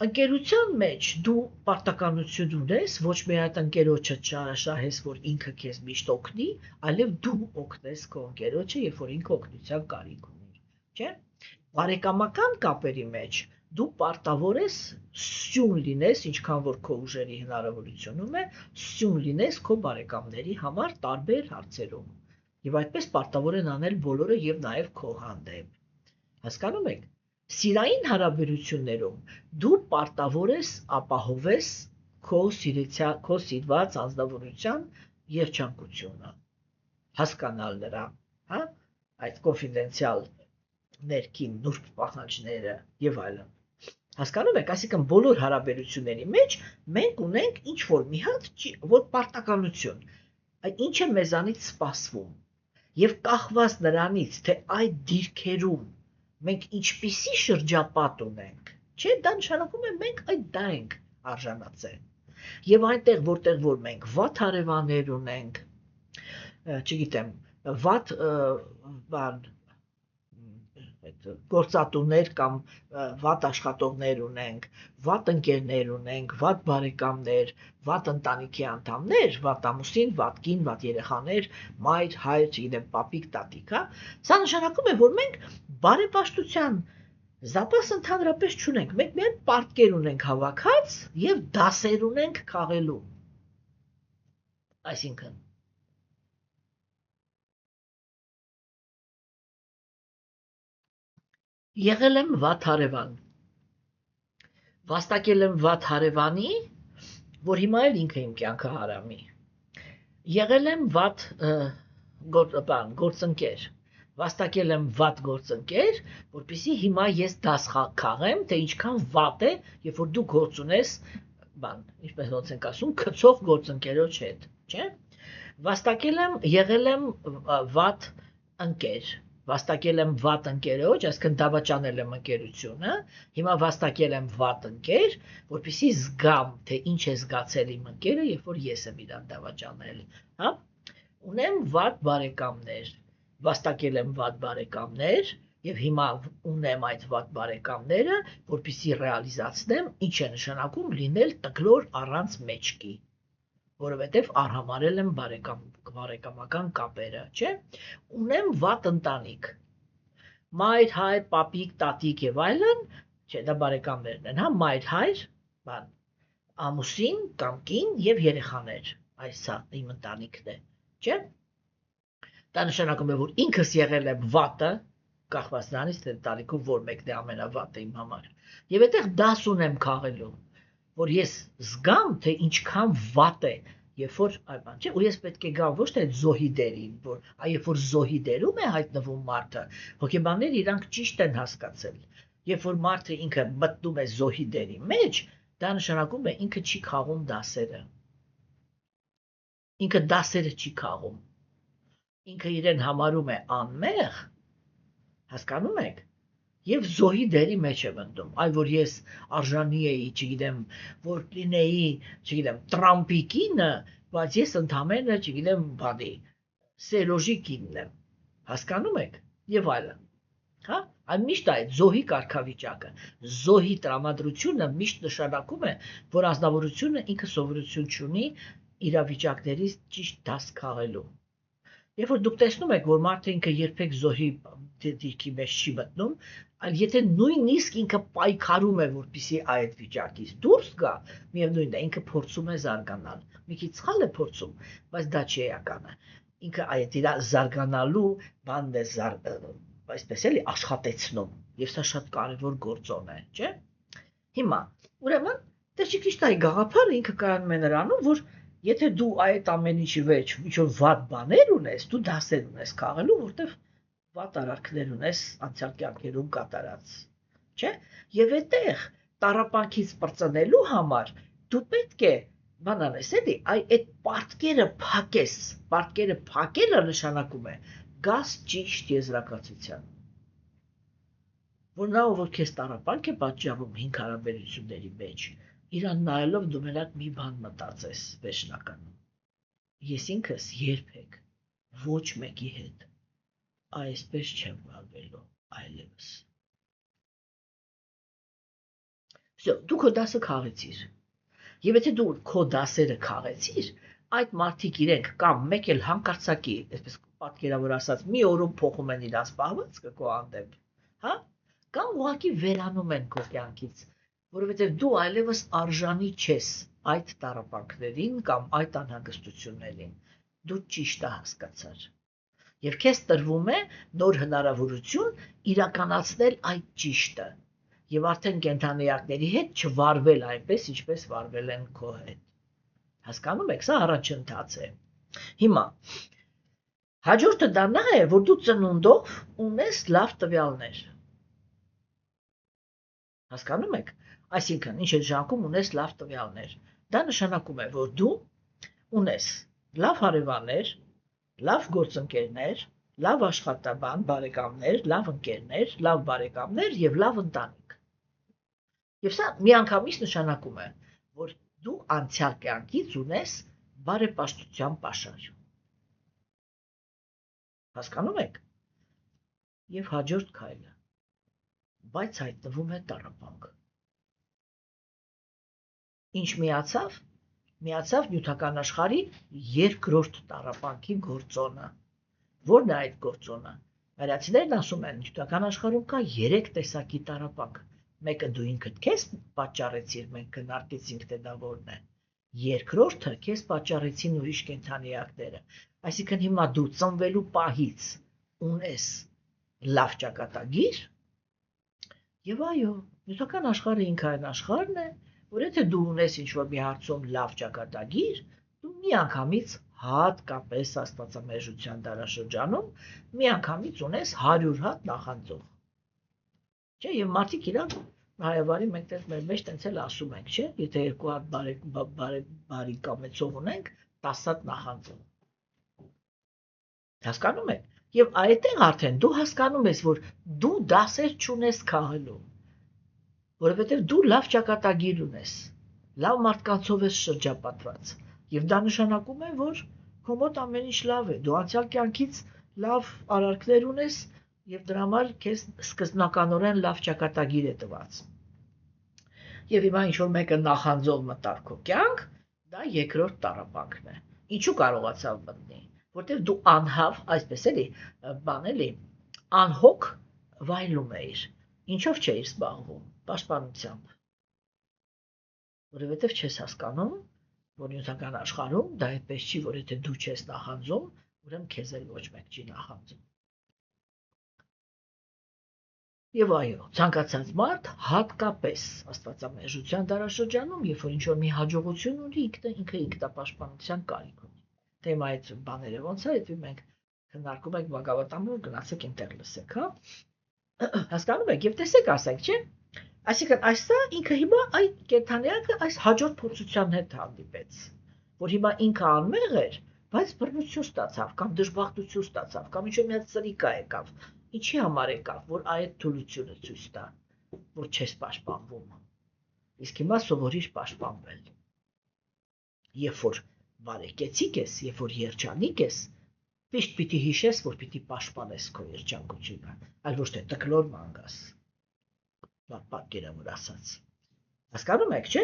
Speaker 1: Ընկերության մեջ դու պարտականություն ունես, ոչ միայն այդ ընկերոջը շահես, որ ինքը քեզ միշտ օգնի, այլև դու օգնես քո ընկերոջը, երբ որ ինքը օգնության կարիք ունի, չէ՞։ Բարեկամական կապերի մեջ դու պարտավոր ես սյուն լինես, ինչքան որ քո ուժերի հնարավորությունում է, սյուն լինես քո բարեկամների համար տարբեր հարցերում։ Եվ այդպես պարտավոր են անել բոլորը եւ նաեւ քո հանդեպ։ Հասկանում եք։ Սիրային հարաբերություններում դու պարտավոր ես ապահովես քո սիրված անձնավորության երջանկությունը, հասկանալ նրա, հա, այդ կոնֆիդենցիալ ներքին նուրբ պահանջները եւ այլն։ Հասկանում եք, այսինքն բոլոր հարաբերությունների մեջ մենք ունենք ինչ-որ մի հատ որ պարտականություն, ինչ է մեզանից սպասվում, եւ կախված նրանից, թե այդ դիրքերում մենք ինչպիսի շրջապատ ունենք, չէ, դա նշանակում է մենք այդ դա ենք արժանացել։ Եվ այնտեղ, որտեղ որ մենք վատ հարևաններ ունենք, չգիտեմ, վատ գործատուներ կամ վատ աշխատողներ ունենք, վատ ընկերներ ունենք, վատ բարեկամներ, վատ ընտանիքի անդամներ, վատ ամուսին, վատ կին, վատ երեխաներ, մայր, հայր, չգիտեմ, պապիկ, տատիկ, հա, սա նշանակում է, որ մենք բարեպաշտության զապաս ընդհանրապես չունենք, մենք միայն պարտքեր ունենք հավաքած եւ դասեր ունենք քաղելու։ Այսինքն եղել եմ վատ հարևան, վաստակել եմ վատ հարևանի, որ հիմա էլ ինքը իմ կյանքը հարամի, եղել եմ վատ գործընկեր, վաստակել եմ վատ գործընկեր, որպեսզի հիմա ես դաս քաղեմ, թե ինչքան վատ է, երբ որ դու գործ ունես, ինչպես ոնց ենք ասում, քցող գործընկերոջ հետ, չէ՞։ Եղել եմ վատ ընկեր, վաստակել եմ վատ ընկերոջ, այսինքն դավաճանել եմ ընկերությունը, հիմա վաստակել եմ վատ ընկեր, որպեսզի զգամ, թե ինչ է զգացել իմ ընկերը, երբ որ ես եմ իրան դավաճանել, հա? Ունեմ վատ բարեկամներ, վաստակել եմ վատ բարեկամներ, եւ հիմա ունեմ այդ վատ բարեկամները, որպեսզի ռեալիզացնեմ, ինչ է նշանակում լինել տկլոր առանց մեջքի, որովհետեւ արհամարել եմ բարեկամական կապերը, չէ՞։ Ունեմ վատ ընտանիք, մայր, հայր, պապիկ, տատիկ եւ այլն, չէ, դա բարեկամներն են, հա, մայր, հայր, բան, ամուսին կամ կին եւ երեխաներ, այս է իմ ընտանիքն է, չէ՞։ Դա նշանակում է, որ ինքս եղել եմ վատը, կախված նրանից, թե տարիքում որ մեկն է ամենավատը իմ համար։ Եվ այդտեղ դաս ունեմ քաղելու, որ ես զգամ, թե ինչքան վատ է, երբ որ այ բան, չէ, ու ես պետք է գամ ոչ թե զոհի դերին, որ երբ որ զոհի դերում է հայտնվում մարդը, հոգեբանները իրանք ճիշտ են հասկացել։ Երբ որ մարդը ինքը մտնում է զոհի դերի մեջ, դա նշանակում է ինքը չի խաղում դասերը։ Ինքը դասերը չի խաղում։ Ինքը իրեն համարում է անմեղ, հասկանում եք, եւ զոհի դերի մեջ է մտնում, այ որ ես արժանի էի, չգիտեմ, որ լինեի, չգիտեմ, Տրամպի կինը, բայց ես ընդամենը, չգիտեմ, բանի, Սերոժի կինն եմ, հասկանում եք, եւ այլն, հա, այն միշտ այդ զոհի կարգավիճակը, զոհի տրամադրությունը միշտ նշանակում է, որ ազնվորությունը ինքը սովորություն չունի իրավիճակներից ճիշտ դաս քաղելու։ Երբ որ դուք տեսնում եք, որ մարդը ինքը երբեք զոհի դիրքի մեջ չի մտնում, այլ եթե նույնիսկ ինքը պայքարում է, որպեսզի այդ վիճակից դուրս գա, միևնույնն է, ինքը փորձում է զարգանալ։ Մի քիչ սխալ է փորձում, բայց դա չի էականը։ Ինքը այդ իր զարգանալու բանն է, այսպես էլի աշխատեցնում, եւ սա շատ կարեւոր գործոն է, չէ՞։ Հիմա, ուրեմն, Տեր Քրիստոսի գաղափարը ինքը կայանում է նրանում, որ եթե դու այդ ամեն ինչի մեջ ինչ-որ վատ բաներ ունես, դու դասեր ունես քաղելու, որտեվ վատ արարքներ ունես անցյալ կյանքերում կատարած, չէ՞։ Եվ այդտեղ տառապանքից պրծնելու համար դու պետք է բան անես, էլի, այդ պարտքերը փակես։ Պարտքերը փակելը նշանակում է գաս ճիշտ եզրակացության։ Որ նա որ քեզ տառապանք է պատճառում 5 հարաբերությունների մեջ, իրան նայելով դու մենակ մի բան մտածես վերջնականում։ Ես ինքս երբեք ոչ մեկի հետ այսպես չեմ վարվելու այլևս։ Всё, դու քո դասը քաղեցիր։ Եվ եթե դու քո դասերը քաղեցիր, այդ մարդիկ իրենք կամ մեկ էլ հանկարծակի, այսպես պատկերավոր ասած, մի օրում փոխում են իրաց պահվածքը քո հանդեպ, հա? Կամ ուղղակի վերանում են քո կյանքից, որովհետև դու այլևս արժանի չես այդ տառապանքներին կամ այդ անհանգստություններին։ Դու ճիշտը հասկացար։ Եվ քեզ տրվում է նոր հնարավորություն իրականացնել այդ ճիշտը եւ արդեն կենթանիակների հետ չվարվել այնպես, ինչպես վարվել են քո հետ։ Հասկանում եք, սա առաջընթաց է։ Հիմա հաջորդը դա նա է, որ դու ծնունդով ունես լավ տվյալներ։ Հասկանում եք։ Այսինքն, ինչ է նշանակում ունես լավ տվյալներ։ Դա նշանակում է, որ դու ունես լավ հարևաններ, լավ գործընկերներ, լավ աշխատաբան, բարեկամներ, լավ ընկերներ, լավ բարեկամներ եւ լավ ընտանիք։ Եվ սա միանգամից նշանակում է, որ դու անցյալ կյանքից ունես բարեպաշտության պաշար։ Հասկանում եք։ Եվ հաջորդ քայլը, բայց հայտնվում է տառապանք։ Ինչ միացավ։ Միացավ նյութական աշխարհի երկրորդ տառապանքի գործոնը։ Որն է այդ գործոնը։ Հայրացիներն ասում են, նյութական աշխարհում կա 3 տեսակի տառապանք։ Մեկը դու ինքդ քեզ պատճառեցիր, մենք քննարկեցինք, թե դա որն է։ Երկրորդը քեզ պատճառեցին ուրիշ կենդանիակները։ Այսինքն հիմա դու ծնվելու պահից ունես լավ ճակատագիր, եւ այո, նյութական աշխարհը ինքը այն աշխարհն է, որ եթե դու ունես ինչ-որ մի հարցում լավ ճակատագիր, դու միանգամից հատկապես աստվածամերժության դարաշրջանում միանգամից ունես 100 հատ նախանձող։ Չէ, եւ մարդիկ իրանք հայավարի մենք մեր մեջ տենց էլ ասում ենք, չէ, եթե 2 հատ բարի կամեցող ունենք, 10 հատ նախանձող։ Հասկանում եք։ Եվ այդտեղ արդեն դու հասկանում ես, որ դու դասեր չունես քաղելու, որովհետև դու լավ ճակատագիր ունես, լավ մարդկանցով ես շրջապատված, եւ դա նշանակում է, որ քո մոտ ամեն ինչ լավ է, դու անցյալ կյանքից լավ արարքներ ունես եւ դրա համար քեզ սկզբնականորեն լավ ճակատագիր է տված։ Եվ հիմա ինչ-որ մեկը նախանձով մտար քո կյանք, դա երկրորդ տառապանքն է։ Ինչու կարողացավ մտնի, որտեղ դու անհավ, այսպես էլի, բան էլի, անհոգ վայելում էիր, ինչով չէիր զբաղվում, պաշտպանությամբ, որովհետև չես հասկանում, որ նյութական աշխարհում դա այդպես չի, որ եթե դու չես նախանձում, ուրեմն քեզ էլ ոչ մեկ չի նախանձում։ Եվ այո, ցանկացած մարդ հատկապես աստվածամերժության դարաշրջանում, երբ որ ինչ-որ մի հաջողություն ունի, ինքը ինքնապաշտպանության կարիք ունի։ Թեմա այդ բաները ոնց է, եթե մենք քննարկում ենք Բhagavatam-ը, գնացեք ինտեղ լսեք, հա։ Հասկանում եք, եւ տեսեք, ասենք, չէ՞։ Այսինքն, այսա ինքը հիմա այդ կենդանիակը այս հաջորդ փորձության հետ հանդիպեց, որ հիմա ինքը անմեղ էր, բայց բռնություն ստացավ, կամ դժբախտություն ստացավ, կամ ինչ-որ մի հատ սրիկա եկավ։ Ինչի համար եկավ, որ այդ թուլությունը ցույց տա, որ չես պաշտպանվում։ Իսկ հիմա սովորիր պաշտպանվել։ Երբ որ բարեկեցիկ ես, երբ որ երջանիկ ես, միշտ պիտի հիշես, որ պիտի պաշտպանես քո երջանկությունը, այլ ոչ թե տկլոր մանգաս։ Պատկերավոր ասած։ Հասկանում եք, չէ՞։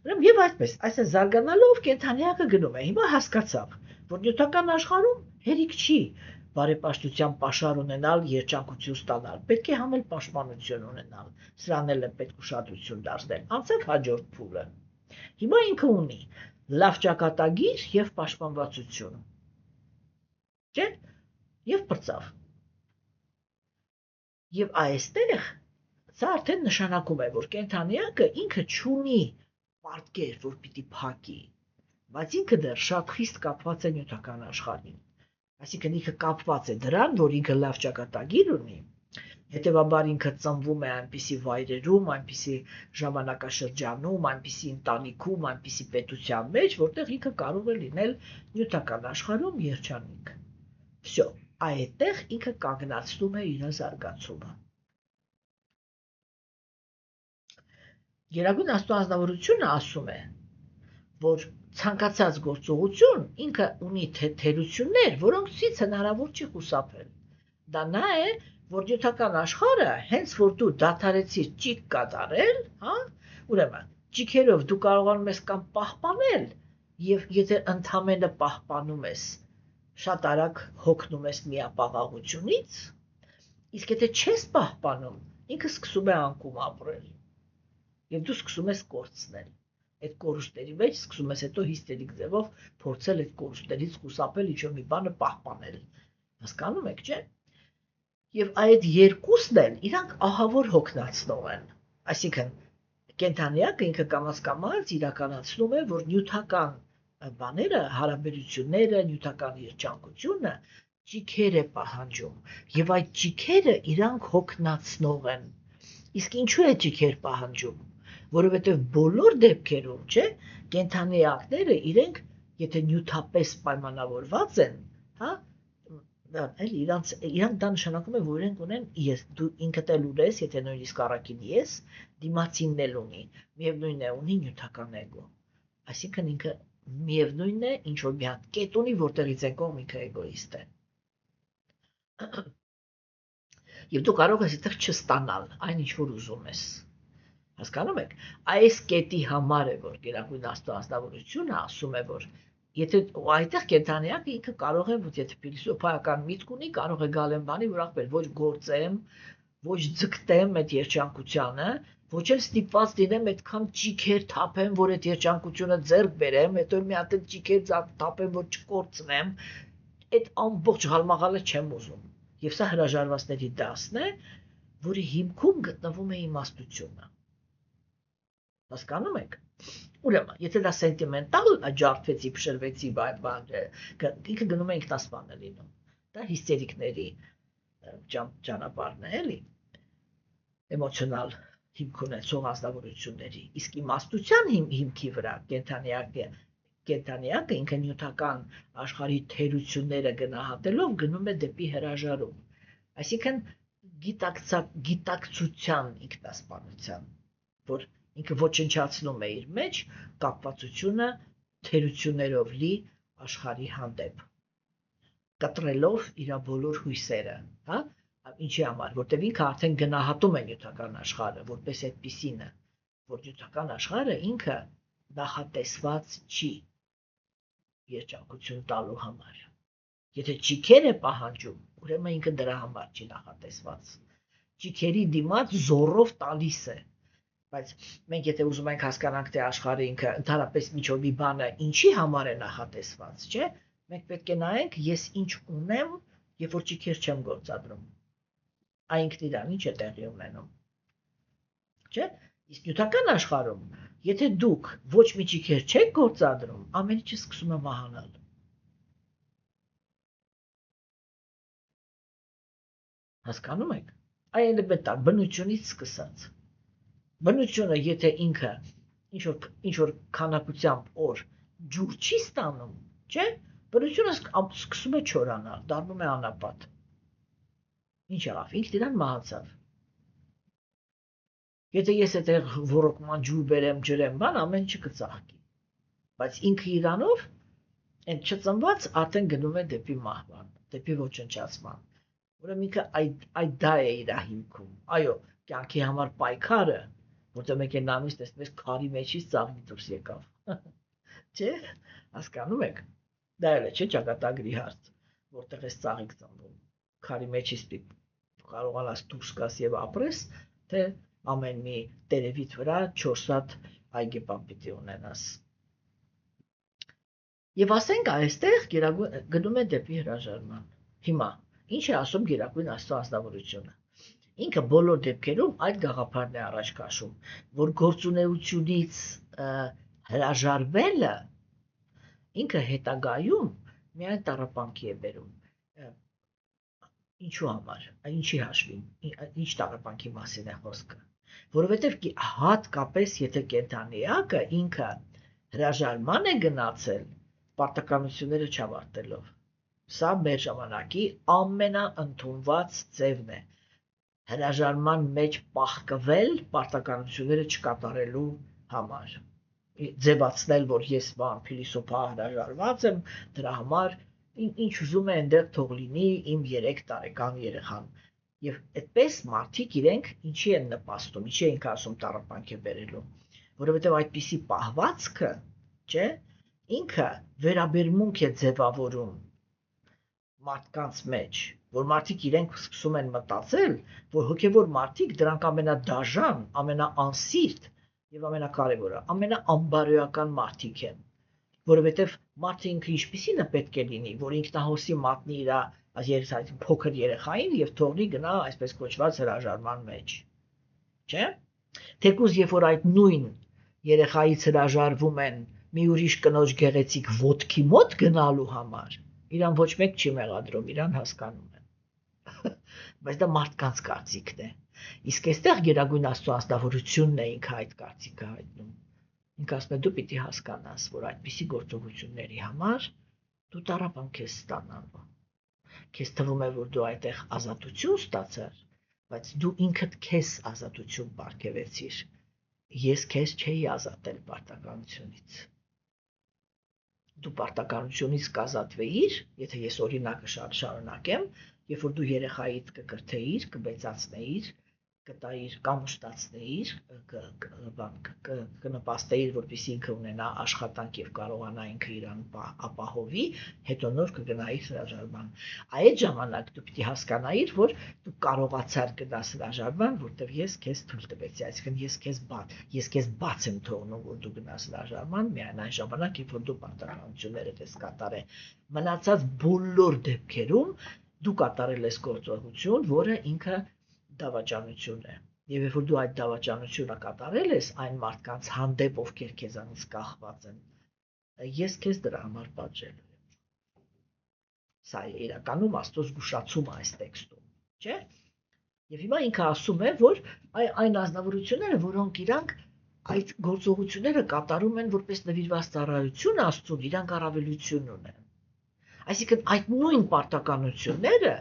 Speaker 1: Ուրեմն եւ այդպես, այսպես զարգանալով կենդանիակը գնում է։ Հիմա հասկացավ, որ նյութական աշխարհում հերիք չի բարեպաշտության պաշար ունենալ, երջանկություն ստանալ, պետք է համել պաշտպանություն ունենալ, սրան էլ է պետք ուշադրություն դարձնել, անցեք հաջորդ փուլը, հիմա ինքը ունի լավ ճակատագիր և պաշտպանվածություն, չէ, և պրծավ, և այստեղ սա արդեն նշանակում է, որ կենդանիակը ինքը չունի պարտքեր, որ պիտի փակի, բայց ինքը դեռ շատ խիստ կապված է նյութական աշխարհին, այսինքն ինքը կապված է դրան, որ ինքը լավ ճակատագիր ունի, հետևաբար ինքը ծնվում է այնպիսի վայրերում, այնպիսի ժամանակաշրջանում, այնպիսի ընտանիքում, այնպիսի պետության մեջ, որտեղ ինքը կարող է լինել նյութական աշխարհում երջանիկ։ Всё, այդտեղ ինքը կանգնացնում է իր զարգացումը։ Գերագույն Աստվածանավորությունը ասում է, որ ցանկացած գործողություն ինքը ունի թերություններ, որոնցից հնարավոր չի խուսափել։ Դա նա է, որ նյութական աշխարհը, հենց որ դու դադարեցիր ճիգ կատարել, հա, ուրեմն ճիգերով դու կարողանում ես կամ պահպանել, եւ եթե ընդհանրապես պահպանում ես, շատ արագ հոգնում ես միապաղաղությունից, իսկ եթե չես պահպանում, ինքը սկսում է անկում ապրել։ Եվ դու սկսում ես կորցնել։ Այդ կորուստների մեջ սկսում ես հետո հիստերիկ ձևով փորձել այդ կորուստներից խուսափել, ինչ-որ մի բանը պահպանել։ Հասկանում եք, չէ՞։ Եվ այդ երկուսն էլ իրանք ահավոր հոգնածնող են։ Այսինքն կենդանիակը ինքը կամաց իրականացնում է, որ նյութական բաները, հարաբերությունները, նյութական երջանկությունը ճիգեր է պահանջում, եւ այդ ճիգերը իրանք հոգնածնող են։ Իսկ ինչու է ճիգեր պահանջում։ Որովհետև բոլոր դեպքերում, չէ, կենդանիակները իրենք, եթե նյութապես պայմանավորված են, հա, իրանք դա նշանակում է, որ իրենք ունեն դու ինքդ էլ ունես, եթե նույնիսկ առաքինի ես, դիմացինն էլ ունի, միևնույն է ունի նյութական էգո։ Այսինքն ինքը միևնույնն է, ինչ որ մի հատ կետ ունի, որտեղից է կողմ ինքը էգոիստ է։ Եվ դու կարող ես այդտեղ չստանալ այն, ինչ որ ուզում ես։ Հասկանում եք, այս կետի համար է, որ Գերագույն Աստվածանավորությունը ասում է, որ եթե այդտեղ կենդանիակը ինքը կարող է, եթե փիլիսոփայական միտք ունի, կարող է գալ այն բանի, որ ախպեր ոչ գործեմ, ոչ ձգտեմ այդ երջանկությանը, ոչ էլ ստիպված լինեմ այդքան ճիգեր թափեմ, որ այդ երջանկությունը ձեռք բերեմ, հետո մի հատ ճիգեր թափեմ, որ չկորցնեմ, այդ ամբողջ հալմաղալը չեմ ուզում։ Եվ սա հրաժարվածների դասն է, որի հիմքում գտնվում է իմաստությունը։ Հասկանում եք։ Ուրեմն, եթե դա սենտիմենտալ աջակցվեցի, փշրվեցի, ինքը գնում է ինքնասպան է լինում։ Դա հիստերիկների ճանապարհն է, էլի։ Էմոցիոնալ հիմք ունեցող ազնվորությունների, իսկ իմաստության հիմքի վրա կենդանիակը ինքը նյութական աշխարհի թերությունները գնահատելով գնում է դեպի հրաժարում, այսինքն գիտակցության ինքնասպանության, որ ինքը ոչնչացնում է իր մեջ կապվածությունը թերություններով լի աշխարհի հանդեպ, կտրելով իր բոլոր հույսերը, հա, ինչի համար, որտեղ ինքը արդեն գնահատում է նյութական աշխարհը, որպես այդպիսինը, որ նյութական աշխարհը ինքը նախատեսված չի երջանկություն տալու համար։ Եթե ճիքեր է պահանջում, ուրեմն ինքը դրա համար չի նախատեսված։ Ճիքերի դիմաց զորով տալիս է, բայց մենք եթե ուզում ենք հասկանանք, թե աշխարհը ինքը ընդհանրապես միջով մի բանը ինչի համար է նախատեսված, չէ՞, մենք պետք է նայենք, ես ինչ ունեմ, երբ որ ճիքեր չեմ գործադրում։ Այնքն իրան ինչ է տեղի ունենում, չէ՞։ Իսկ նյութական աշխարհում, եթե դուք ոչ մի ճիքեր չեք գործադրում, ամեն ինչը սկսում է մահանալ։ Հասկանում եք։ Այն էլեմենտար բնությունից սկսած։ Բնությունը, եթե ինքը ինչ որ քանակությամբ օր ջուր չի ստանում, չէ՞, բնությունը սկսում է չորանալ, դառնում է անապատ։ Ինչ եղավ, ինքն իրան մահացավ։ Եթե ես այդտեղ ոռոգման ջուր բերեմ, ջրեմ, բան ամեն ինչը կծաղկի։ Բայց ինքը իրանով այն չծնված արդեն գնում է դեպի մահվան, դեպի ոչնչացման։ Ուրեմն ինքը այդ դա է իր հիմքում։ Այո, կյանքի համար պայքարը, որտեղ մեկ է նամից տեսնես քարի մեջից ծաղկի դուրս եկավ։ Չէ՞, հասկանում եք։ Դա էլ է, չէ՞, ճակատագրի հարց, որտեղ է ծաղիկ ծնվում։ Քարի մեջից կարողանաս դուրս գաս եւ ապրես, թե ամեն մի տերևից վրա 4 հատ այգեպան պիտի ունենաս։ Եվ ասենք այստեղ գնում է դեպի հրաժարման։ Հիմա ինչ է ասում Գերագույն Աստծո ազնվորությունը։ Ինքը բոլոր դեպքերում այդ գաղափարն է առաջ քաշում, որ գործունեությունից հրաժարվելը ինքը հետագայում միայն տառապանքի է բերում։ Ինչու համար, ինչի հաշվին, ինչ տառապանքի մասին է խոսքը, որովհետև հատկապես եթե կենդանիակը ինքը հրաժարման է գնացել պարտականությունները չավարտելով, սա մեր ժամանակի ամենաընդունված ձևն է, հրաժարման մեջ պահկվել պարտականությունները չկատարելու համար, ձևացնել, որ ես բան փիլիսոփա հրաժարված եմ, դրա համար ինչ ուզում է այնտեղ թող լինի իմ 3 տարեկան երեխան։ Եվ այդպես մարդիկ իրենք ինչի են նպաստում, ինչի են ասում տառապանք է բերելու, որովհետև այդպիսի պահվածքը, չէ, ինքը վերաբերմունք է ձևավորում մարդկանց մեջ, որ մարդիկ իրենք սկսում են մտածել, որ հոգևոր մարդիկ դրանք ամենադաժան, ամենաանսիրտ եւ ամենակարևորը, ամենաանբարոյական մարդիկ են, որովհետև մարդը ինքը ինչպիսին է պետք է լինի, որ ինքնահոսի մատնի իր փոքր երեխային եւ թողնի գնա այսպես կոչված հրաժարման մեջ, չէ՞։ Թեկուզ երբ որ այդ նույն երեխայից հրաժարվում են մի ուրիշ կնոջ գեղեցիկ ոտքի մոտ գնալու համար, իրան ոչ մեկ չի մեղադրում, իրան հասկանում են։ Բայց դա մարդկանց կարծիքն է։ Իսկ այստեղ Գերագույն Աստծո ազնվորությունն է ինքը այդ կարծիքը հայտնում։ Ինքը ասում է դու պիտի հասկանաս, որ այդպիսի գործողությունների համար դու տառապանք ես ստանալու։ Քեզ թվում է, որ դու այդտեղ ազատություն ստացար, բայց դու ինքդ քեզ ազատություն պարգևեցիր։ Ես քեզ չէի ազատել պարտականությունից։ Դու պարտականությունից կազատվեիր, եթե ես օրինակը շարունակեմ, երբ որ դու երեխայիդ կկրթեիր, կբեցացնեիր, կտայիր կամ ուշտացնեիր, կնպաստեիր, որպեսզի ինքը ունենա աշխատանք եւ կարողանա ինքը իրան ապահովի, հետո նոր կգնայիր հրաժարման։ Այդ ժամանակ դու պիտի հասկանայիր, որ դու կարողացար գնաս հրաժարման, որտեղ ես քեզ թույլ տվեցի, այսինքն ես քեզ բաց եմ թողնում, որ դու գնաս հրաժարման, միայն այն ժամանակ, երբ որ դու պարտականություններդ ես կատարել։ Մնացած բոլոր դեպքերում դու կատարել ես գործողություն, որը ինքը դավաճանություն է։ Եվ երբ որ դու այդ դավաճանությունը կատարել ես այն մարդկանց հանդեպ, ովքեր քեզանից կախված են, ես քեզ դրա համար պատժելու եմ։ Սա է իրականում Աստծո զգուշացումը այս տեքստում, չէ՞։ Եվ հիմա ինքը ասում է, որ այն ազնվորությունները, որոնք իրանք այդ գործողությունները կատարում են որպես նվիրված ծառայություն Աստծուն, իրանք առավելություն ունեն։ Այսինքն այդ նույն պարտականությունները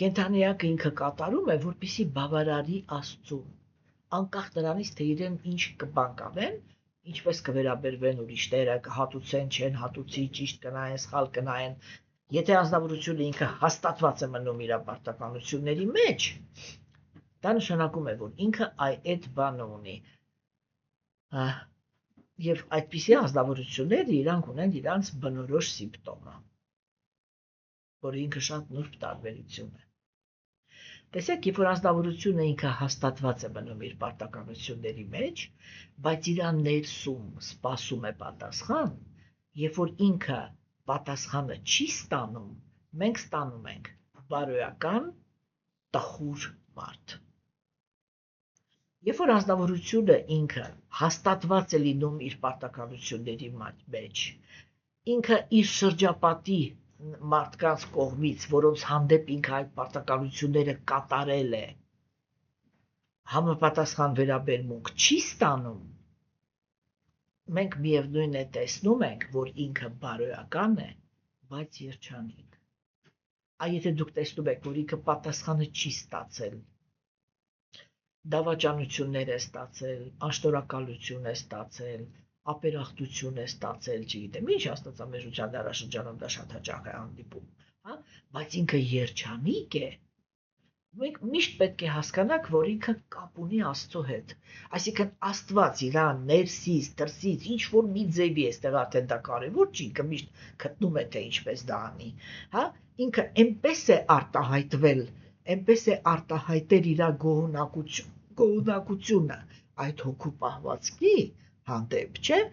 Speaker 1: կենդանիակը ինքը կատարում է, որպեսզի բավարարի Աստծուն, անկախ նրանից, թե իրեն ինչ կբան կանեն, ինչպես կվերաբերվեն ուրիշները, կհատուցեն, չեն հատուցի, ճիշտ կնայեն, սխալ կնայեն։ Եթե ազնվորությունը ինքը հաստատված է մնում իր պարտականությունների մեջ, դա նշանակում է, որ ինքը այդ բանը ունի։ Եվ այդպիսի ազնվորությունները իրանք ունեն իրանց բնորոշ սիմպտոմը, որը ինքը շատ նուրբ տարբերություն է։ Տեսեք, երբ որ ազնվորությունը ինքը հաստատված է մնում իր պարտականությունների մեջ, բայց իրան ներսում սպասում է պատասխան, երբ որ ինքը պատասխանը չի ստանում, մենք ստանում ենք բարոյական տխուր մարդ։ Երբ որ ազնվորությունը ինքը հաստատված է լինում իր պարտականությունների մեջ, ինքը իր շրջապատի մարդկանց կողմից, որոնց հանդեպ ինքը այդ պարտականությունները կատարել է, համապատասխան վերաբերմունք չի ստանում, մենք միևնույն է տեսնում ենք, որ ինքը բարոյական է, բայց երջանիկ։ Եթե դուք տեսնում եք, որ ինքը պատասխանը չի ստացել, դավաճանություններ է ստացել, աշտորակալություն է ստացել, ապերախտություն է ստացել, չգիտեմ, ինչ աստվածամեժության դարաշրջանում դա շատ հաճախ է հանդիպում, բայց ինքը երջանիկ է, մենք միշտ պետք է հասկանանք, որ ինքը կապ ունի Աստծո հետ, այսինքն Աստված իրան ներսից, դրսից, ինչ որ մի ձևի էստեղ արդեն դա կարևոր չի, ինքը միշտ գտնում է, թե ինչպես դա անի, ինքը այնպես է արտահայտվել, այնպես է արտահայտել իր գոհունակությունը այդ հոգու պահվածքի հանդեպ, չէ,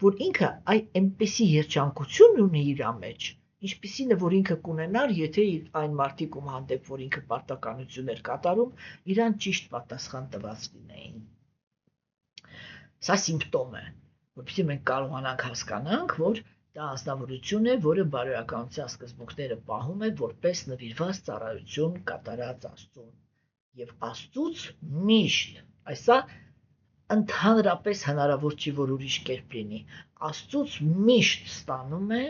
Speaker 1: որ ինքը այնպեսի երջանկություն ունի իր մեջ, ինչպիսին է, որ ինքը կունենար, եթե այն մարդիկ հանդեպ, որ ինքը պարտականություններ կատարում, իրան ճիշտ պատասխան տված լինեին։ Սա սիմպտոմ է, որպեսզի մենք կարողանանք հասկանանք, որ դա ազնվորություն է, որը բարոյականության սկզբունքները պահում է որպես նվիրված ծառայություն կատարած Աստծուն։ Եվ Աստծուց միշտ, այսա ընդհանրապես հնարավոր չի, որ ուրիշ կերպ լինի, Աստծուց միշտ ստանում է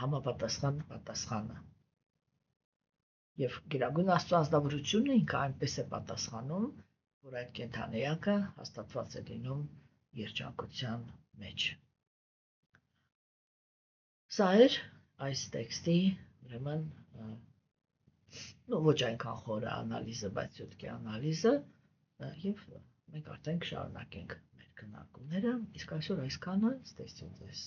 Speaker 1: համապատասխան պատասխանը։ Եվ գերագույն Աստծո ազնվորությունը ինքը այնպես է պատասխանում, որ այդ կենդանիակը հաստատված է լինում երջանկության մեջ։ Սա էր այս տեքստի, ուրեմն, ոչ այնքան խորը անալիզը, բայց յոտքի անալիզը, եւ մենք արդեն կշարունակենք մեր քննարկումները, իսկ այսօր այսքանը, ստեսություն ձեզ։